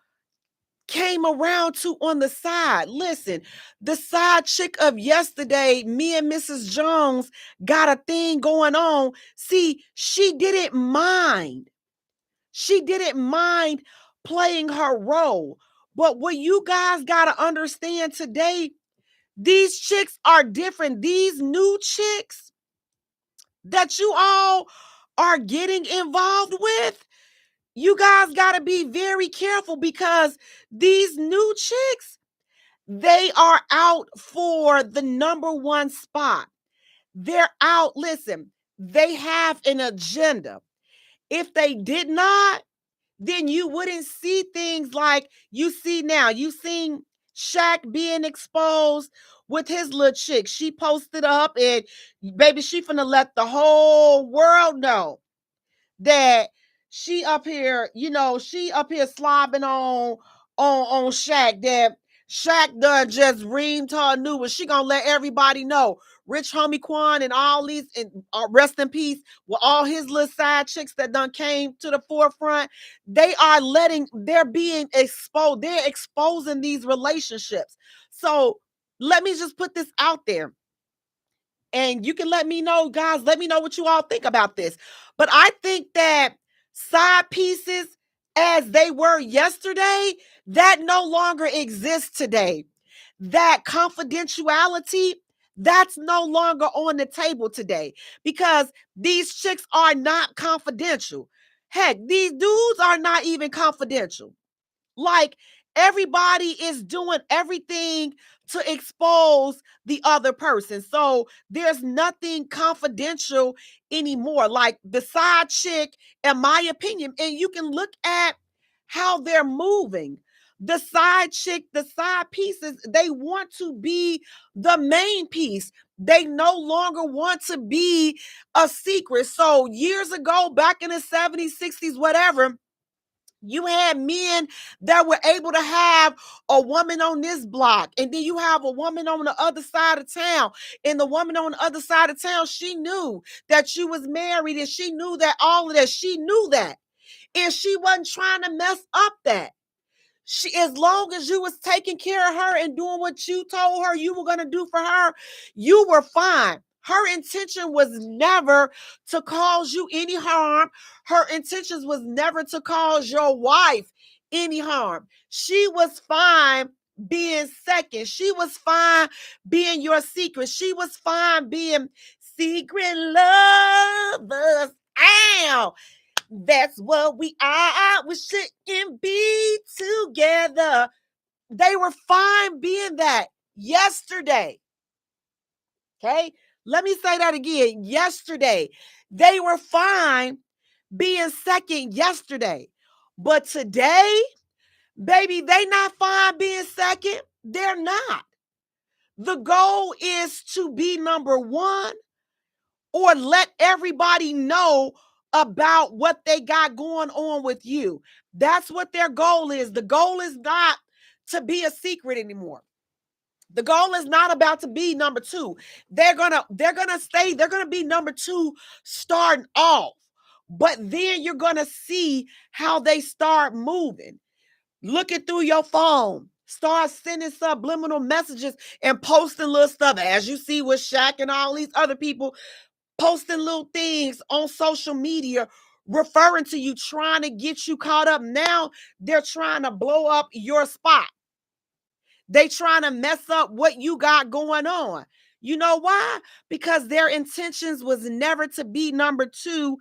came around to on the side. Listen, the side chick of yesterday, me and Mrs. Jones got a thing going on. See, she didn't mind. She didn't mind playing her role. But what you guys got to understand today, these chicks are different. These new chicks that you all are getting involved with, you guys got to be very careful, because these new chicks, they are out for the number one spot. They're out. Listen, they have an agenda. If they did not, then you wouldn't see things like you see now. You seen Shaq being exposed with his little chick. She posted up, and baby, she finna let the whole world know that she up here, she up here slobbing on Shaq, that Shaq done just reamed her new one. She gonna let everybody know. Rich Homie Quan and all these, and rest in peace, with all his little side chicks that done came to the forefront. They're being exposed. They're exposing these relationships. So let me just put this out there. And you can let me know, guys, let me know what you all think about this. But I think that side pieces as they were yesterday, that no longer exists today. That confidentiality, that's no longer on the table today because these chicks are not confidential. Heck, these dudes are not even confidential. Like, everybody is doing everything to expose the other person. So there's nothing confidential anymore. Like the side chick, in my opinion, and you can look at how they're moving. The side chick, the side pieces, they want to be the main piece. They no longer want to be a secret. So years ago, back in the 70s, 60s, whatever, you had men that were able to have a woman on this block, and then you have a woman on the other side of town. And the woman on the other side of town, she knew that you was married, and she knew that all of that. She knew that. And she wasn't trying to mess up that. As long as you was taking care of her and doing what you told her you were going to do for her, you were fine. Her intention was never to cause you any harm. Her intentions was never to cause your wife any harm. She was fine being second. She was fine being your secret. She was fine being secret lovers. Ow! That's what we are. We shouldn't be together. They were fine being that yesterday. Okay? Let me say that again. Yesterday. They were fine being second yesterday. But today, baby, they not fine being second. They're not. The goal is to be number one or let everybody know about what they got going on with you. That's what their goal is. The goal is not to be a secret anymore. The goal is not about to be number two. They're gonna be number two starting off. But then you're gonna see how they start moving. Looking through your phone. Start sending subliminal messages and posting little stuff. As you see with Shaq and all these other people, posting little things on social media referring to you, trying to get you caught up. Now they're trying to blow up your spot. They trying to mess up what you got going on. You know why? Because their intentions was never to be number two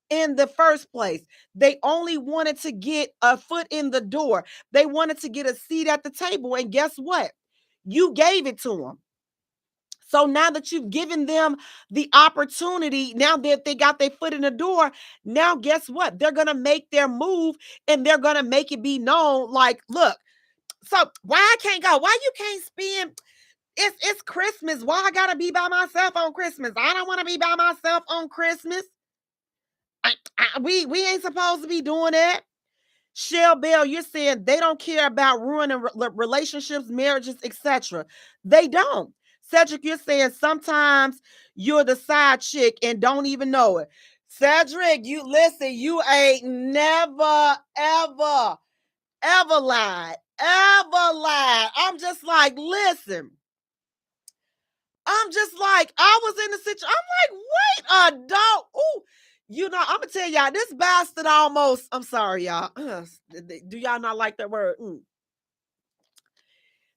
in the first place. They only wanted to get a foot in the door. They wanted to get a seat at the table. And guess what? You gave it to them. So now that you've given them the opportunity, now that they got their foot in the door, now guess what? They're going to make their move and they're going to make it be known like, look, so why I can't go? Why you can't spend? It's Christmas. Why I got to be by myself on Christmas? I don't want to be by myself on Christmas. We ain't supposed to be doing that. Shell Bell, you're saying they don't care about ruining relationships, marriages, etc. They don't. Cedric, you're saying sometimes you're the side chick and don't even know it. Cedric, you listen, you ain't never, ever, ever lied. Ever lied. I'm just like, listen. I'm just like, I was in the situation. I'm like, wait, a dog. Ooh. You know, I'm going to tell y'all, this bastard almost, I'm sorry, y'all. Do y'all not like that word?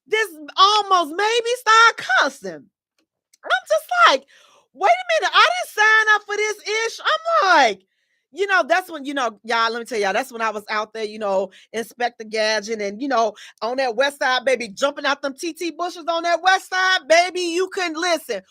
This almost made me start cussing. I'm just like, wait a minute, I didn't sign up for this ish. I'm like, you know, that's when, you know, y'all, let me tell y'all, that's when I was out there, you know, Inspector Gadget and, you know, on that west side, baby, jumping out them TT bushes on that west side, baby, you couldn't listen.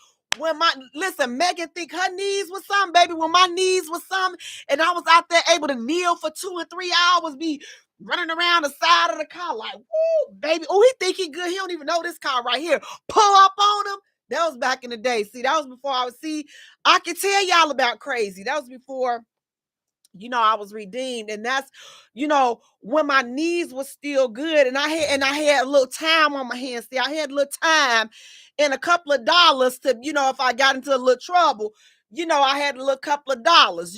Megan think her knees was something, baby. When my knees was something, and I was out there able to kneel for 2 or 3 hours, be running around the side of the car like, woo, baby. Oh, he think he good. He don't even know this car right here. Pull up on him. That was back in the day. See, that was before I can tell y'all about crazy. That was before, I was redeemed. And that's, when my knees were still good and I had a little time on my hands. See, I had a little time and a couple of dollars to, if I got into a little trouble, I had a little couple of dollars,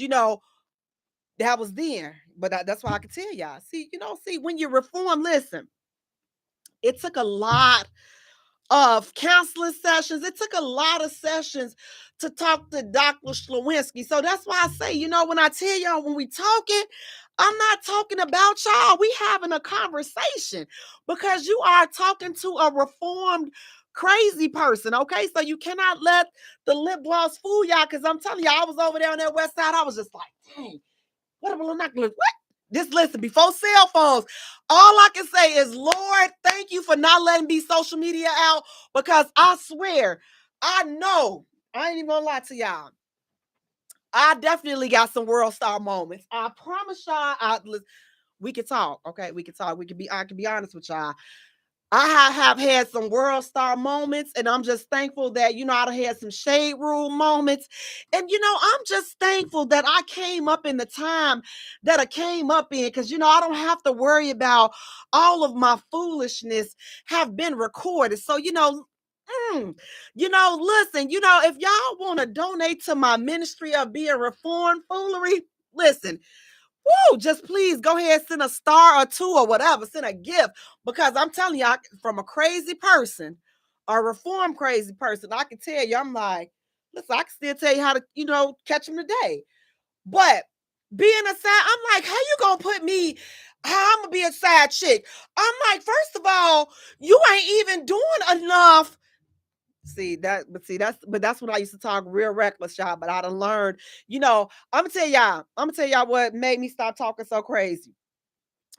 that was then. But that's why I can tell y'all. See, when you reform, listen, it took a lot of counseling sessions. It took a lot of sessions to talk to Dr. Slawinski. So that's why I say, when I tell y'all, when we talking, I'm not talking about y'all. We having a conversation because you are talking to a reformed crazy person. Okay. So you cannot let the lip gloss fool y'all. Cause I'm telling you, I was over there on that west side. I was just like, dang, what am I not gonna what? This listen, before cell phones, all I can say is, Lord, thank you for not letting me social media out because I swear, I know, I ain't even gonna lie to y'all. I definitely got some world star moments. I promise y'all, we can talk, okay? We can talk. I can be honest with y'all. I have had some world star moments, and I'm just thankful that, I had some shade room moments. And, I'm just thankful that I came up in the time that I came up in because, I don't have to worry about all of my foolishness have been recorded. So, listen, if y'all want to donate to my ministry of being reformed foolery, listen, woo, just please go ahead, send a star or two or whatever, send a gift. Because I'm telling you, from a crazy person, a reformed crazy person, I can tell you, I'm like, listen, I can still tell you how to, catch them today. But being a side, I'm like, how you gonna put me, how I'm gonna be a side chick? I'm like, first of all, you ain't even doing enough. That's when I used to talk real reckless, y'all. But I done learned, I'm gonna tell y'all what made me stop talking so crazy.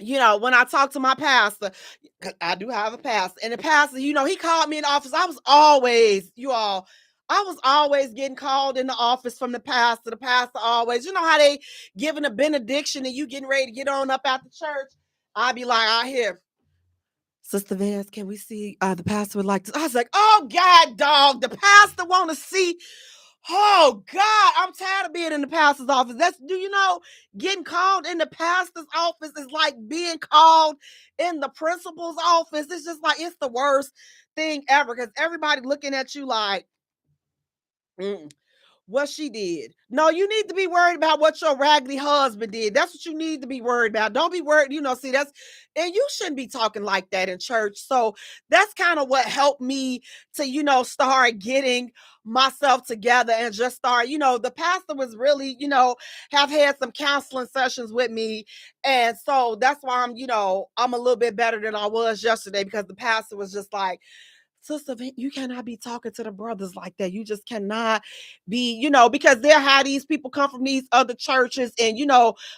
When I talked to my pastor, 'cause I do have a pastor, and the pastor, he called me in the office. I was always getting called in the office from the pastor. The pastor always, how they giving a benediction and you getting ready to get on up out the church. I'd be like, I hear, Sister Vance, can we see the pastor would like to? I was like, oh God, dog, the pastor want to see. Oh God, I'm tired of being in the pastor's office. Getting called in the pastor's office is like being called in the principal's office. It's just like, it's the worst thing ever because everybody looking at you like, what she did. No, you need to be worried about what your raggedy husband did. That's what you need to be worried about. Don't be worried, and you shouldn't be talking like that in church. So that's kind of what helped me to, start getting myself together and just start, the pastor was really, have had some counseling sessions with me. And so that's why I'm a little bit better than I was yesterday because the pastor was just like, Sister, you cannot be talking to the brothers like that. You just cannot be, because they're how these people come from these other churches. And,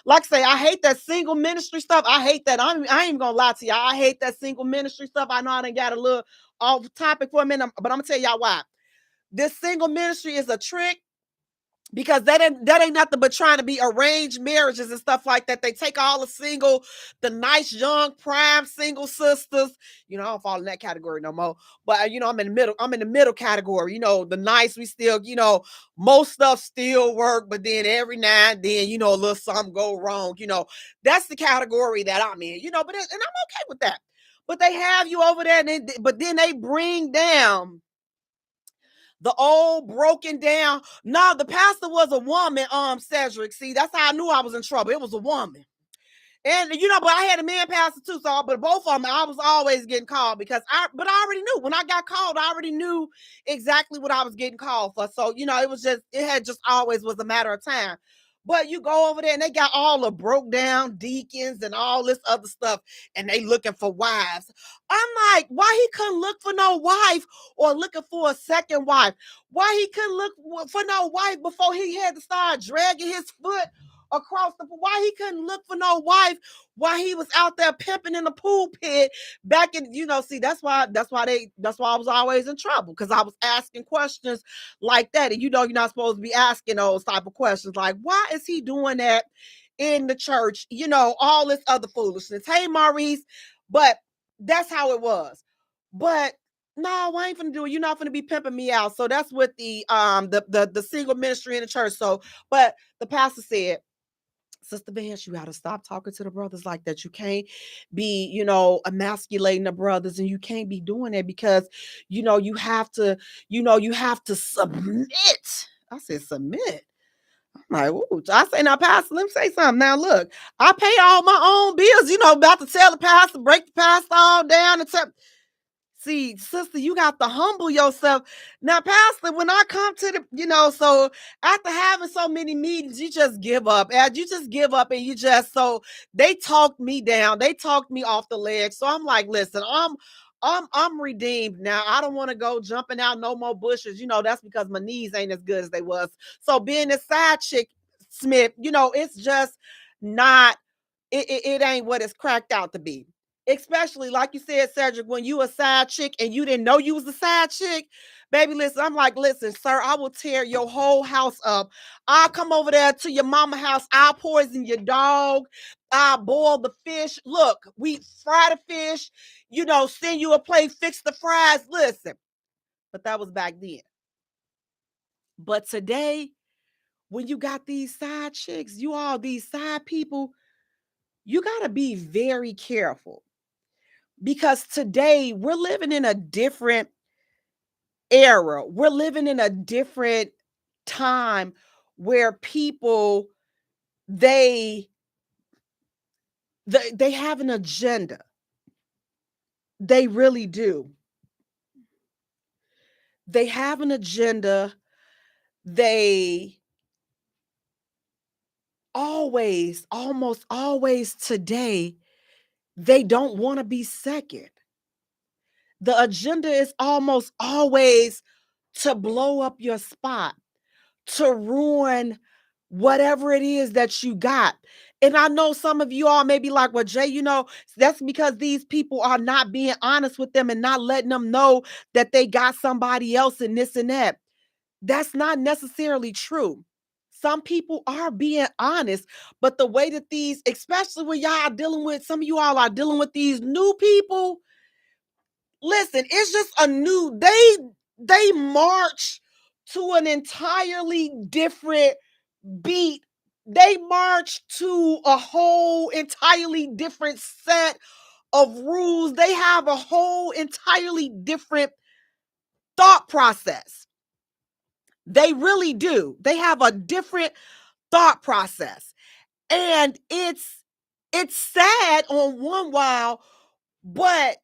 like I say, I hate that single ministry stuff. I hate that. I ain't even gonna lie to y'all. I hate that single ministry stuff. I know I done got a little off topic for a minute, but I'm gonna tell y'all why. This single ministry is a trick. Because that ain't nothing but trying to be arranged marriages and stuff like that. They take all the nice young prime single sisters. I don't fall in that category no more. But I'm in the middle. I'm in the middle category. The nice, we still, most stuff still work, but then every now and then, a little something go wrong. That's the category that I'm in. And I'm okay with that. But they have you over there, but then they bring down the old broken down. No, the pastor was a woman, Cedric. See, that's how I knew I was in trouble. It was a woman. And but I had a man pastor too, but both of them, I was always getting called because I already knew when I got called, I already knew exactly what I was getting called for. So, it had just always was a matter of time. But you go over there and they got all the broke down deacons and all this other stuff, and they looking for wives. I'm like, why he couldn't look for no wife or looking for a second wife? Why he couldn't look for no wife before he had to start dragging his foot across why he couldn't look for no wife while he was out there pimping in the pulpit back in, see, that's why I was always in trouble because I was asking questions like that. And you're not supposed to be asking those type of questions like, why is he doing that in the church? All this other foolishness. Hey, Maurice, but that's how it was. But no, I ain't finna do it. You're not finna be pimping me out. So that's what the single ministry in the church. So, but the pastor said, Sister Vance, you got to stop talking to the brothers like that. You can't be, emasculating the brothers, and you can't be doing that because, you have to, you have to submit. I said, submit. I'm like, ooh, I say, now, Pastor, let me say something. Now, look, I pay all my own bills, about to tell the pastor, break the pastor all down and tell. See, sister, you got to humble yourself. Now, Pastor, when I come to the, so after having so many meetings, you just give up. And you just give up and so they talked me down. They talked me off the ledge. So I'm like, listen, I'm redeemed now. I don't want to go jumping out no more bushes. That's because my knees ain't as good as they was. So being a side chick, Smith, it's just not, it ain't what it's cracked out to be. Especially like you said, Cedric, when you a side chick and you didn't know you was a side chick, baby, listen, I'm like, listen, sir, I will tear your whole house up. I'll come over there to your mama house. I'll poison your dog. I'll boil the fish. Look, we fry the fish, send you a plate, fix the fries. Listen, but that was back then. But today, when you got these side chicks, these side people, you got to be very careful. Because today we're living in a different era. We're living in a different time where people, they have an agenda. They really do. They have an agenda. They almost always today, they don't want to be second. The agenda is almost always to blow up your spot, to ruin whatever it is that you got. And I know some of you all may be like, well, Jay, that's because these people are not being honest with them and not letting them know that they got somebody else and this and that. That's not necessarily true. Some people are being honest, but the way that especially when some of you all are dealing with these new people, listen, it's just they march to an entirely different beat. They march to a whole entirely different set of rules. They have a whole entirely different thought process. They really do. They have a different thought process. And it's sad on one while, but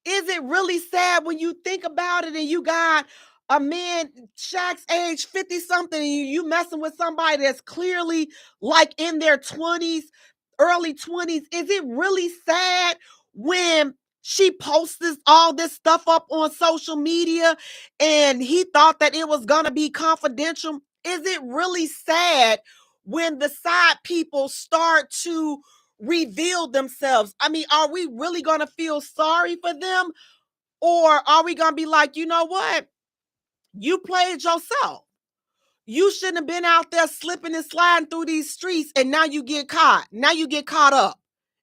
is it really sad when you think about it and you got a man Shaq's age 50 something and you messing with somebody that's clearly like in their 20s, early 20s? Is it really sad when she posts all this stuff up on social media and he thought that it was going to be confidential? Is it really sad when the side people start to reveal themselves? I mean, are we really going to feel sorry for them? Or are we going to be like, you know what? You played yourself. You shouldn't have been out there slipping and sliding through these streets, and now you get caught. Now you get caught up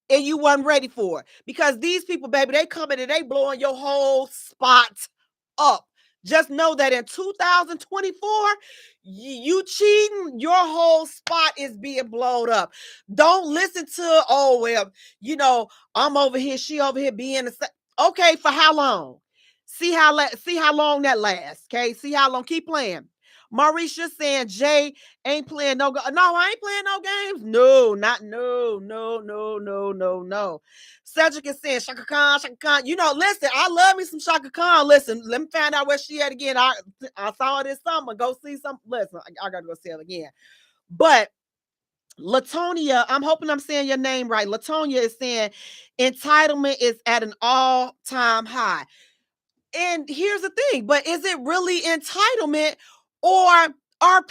and you weren't ready for it. Because these people, baby, they coming and they blowing your whole spot up. Just know that in 2024, you cheating, your whole spot is being blown up. Don't listen to, oh, well, I'm over here, she over here being okay, for how long? See how long that lasts, okay? See how long, keep playing. Maurice, you're saying Jay ain't playing no. No, I ain't playing no games. No, no. Cedric is saying Shaka Khan. Listen, I love me some Shaka Khan. Listen, let me find out where she at again. I saw her this summer. Go see some. Listen, I gotta go see her again. But Latonia, I'm hoping I'm saying your name right. Latonia is saying entitlement is at an all-time high. And here's the thing, but is it really entitlement, or are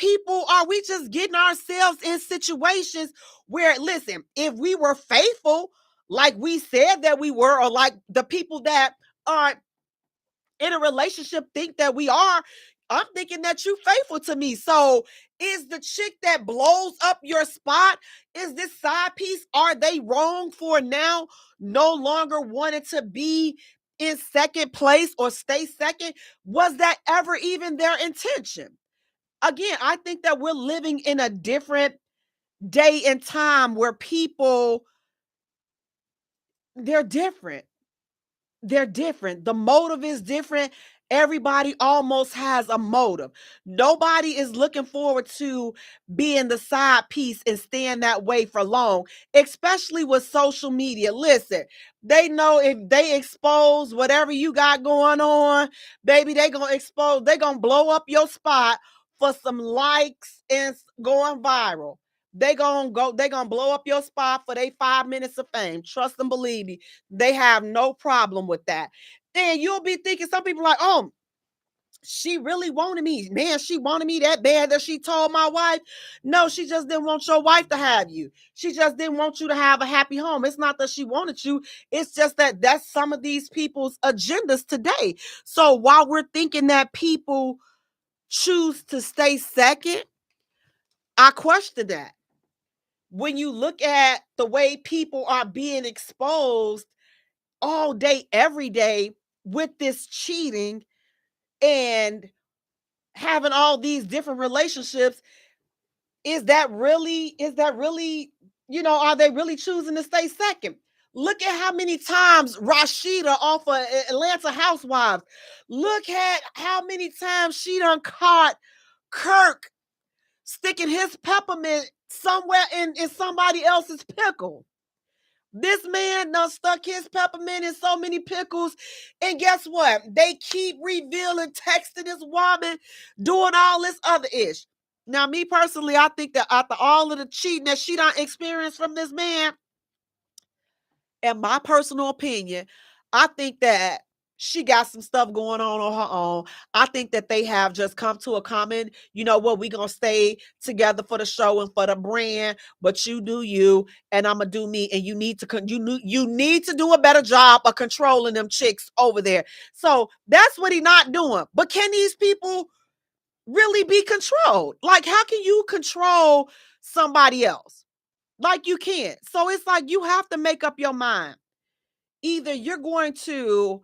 we just getting ourselves in situations where, listen, if we were faithful, like we said that we were, or like the people that are in a relationship think that we are, I'm thinking that you faithful to me. So is the chick that blows up your spot, is this side piece, are they wrong for now no longer wanting to be in second place or stay second? Was that ever even their intention? Again, I think that we're living in a different day and time where people, they're different. They're different. The motive is different. Everybody almost has a motive. Nobody is looking forward to being the side piece and staying that way for long, especially with social media. Listen, they know if they expose whatever you got going on, baby, they gonna blow up your spot for some likes and going viral. They gonna blow up your spot for their 5 minutes of fame. Trust and believe me, they have no problem with that. And you'll be thinking, some people like, oh, she really wanted me. Man, she wanted me that bad that she told my wife. No, she just didn't want your wife to have you. She just didn't want you to have a happy home. It's not that she wanted you. It's just that that's some of these people's agendas today. So while we're thinking that people choose to stay second, I question that. When you look at the way people are being exposed all day, every day with this cheating and having all these different relationships, is that really, are they really choosing to stay second? Look at how many times Rashida off of Atlanta Housewives. Look at how many times she done caught Kirk sticking his peppermint somewhere in somebody else's pickle. This man done stuck his peppermint in so many pickles. And guess what? They keep revealing, texting this woman, doing all this other ish. Now, me personally, I think that after all of the cheating that she done experienced from this man, in my personal opinion, I think that she got some stuff going on her own. I think that they have just come to a common, you know what, we gonna stay together for the show and for the brand, but you do you and I'm gonna do me, and you need to do a better job of controlling them chicks over there. So that's what he not doing. But can these people really be controlled? Like, how can you control somebody else? Like, you can't. So it's like you have to make up your mind. Either you're going to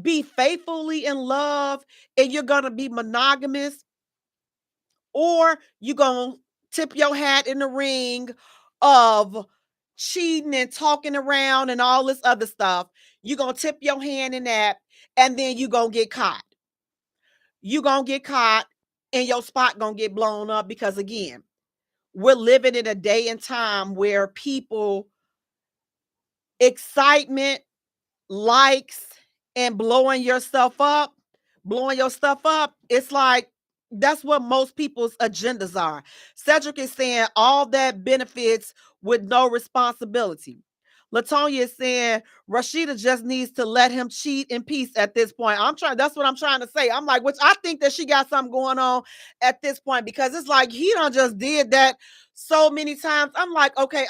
be faithfully in love and you're going to be monogamous, or you're going to tip your hat in the ring of cheating and talking around and all this other stuff. You're going to tip your hand in that, and then you're going to get caught. You're going to get caught and your spot going to get blown up, because again, we're living in a day and time where people, excitement, likes, and blowing your stuff up, it's like that's what most people's agendas are. Cedric is saying all that benefits with no responsibility. Latonya is saying Rashida just needs to let him cheat in peace at this point. That's what I'm trying to say. I'm like, which I think that she got something going on at this point, because it's like he done just did that so many times. I'm like, okay,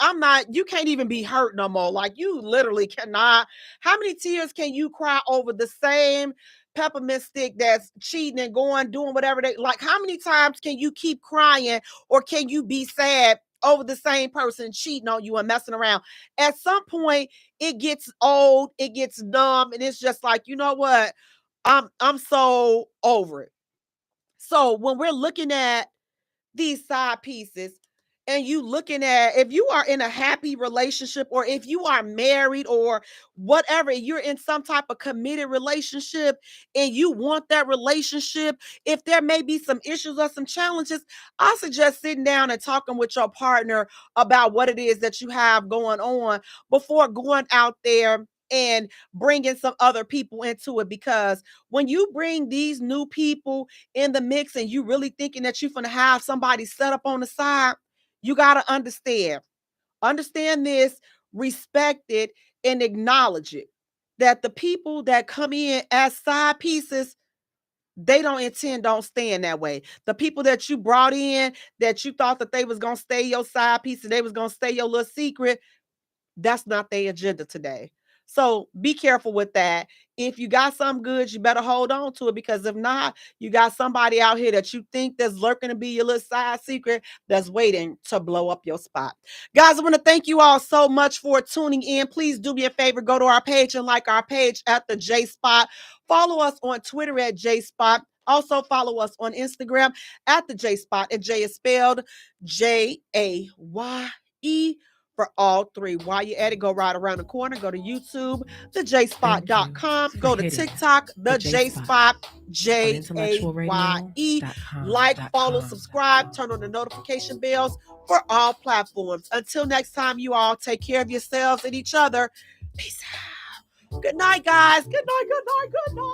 you can't even be hurt no more. Like, you literally cannot. How many tears can you cry over the same peppermint stick that's cheating and doing whatever they like? How many times can you keep crying, or can you be sad over the same person cheating on you and messing around? At some point, it gets old, it gets dumb, and it's just like, you know what? I'm so over it. So when we're looking at these side pieces, and you looking at, if you are in a happy relationship, or if you are married or whatever, you're in some type of committed relationship and you want that relationship, if there may be some issues or some challenges, I suggest sitting down and talking with your partner about what it is that you have going on before going out there and bringing some other people into it. Because when you bring these new people in the mix and you really thinking that you're going to have somebody set up on the side, you got to understand this, respect it, and acknowledge it. That the people that come in as side pieces, they don't stay in that way. The people that you brought in, that you thought that they was going to stay your side piece and they was going to stay your little secret, that's not their agenda today. So be careful with that. If you got something good, you better hold on to it, because if not, you got somebody out here that you think that's lurking to be your little side secret that's waiting to blow up your spot. Guys, I want to thank you all so much for tuning in. Please do me a favor, go to our page and like our page at the J Spot. Follow us on Twitter at J Spot. Also follow us on Instagram at the J Spot, and Jay is spelled Jaye for all three. While you're at it, go right around the corner, go to YouTube, thejspot.com, go to TikTok, the J Spot, Jaye. Like, follow, subscribe, turn on the notification bells for all platforms. Until next time, you all take care of yourselves and each other. Peace out. Good night, guys. Good night, good night, good night.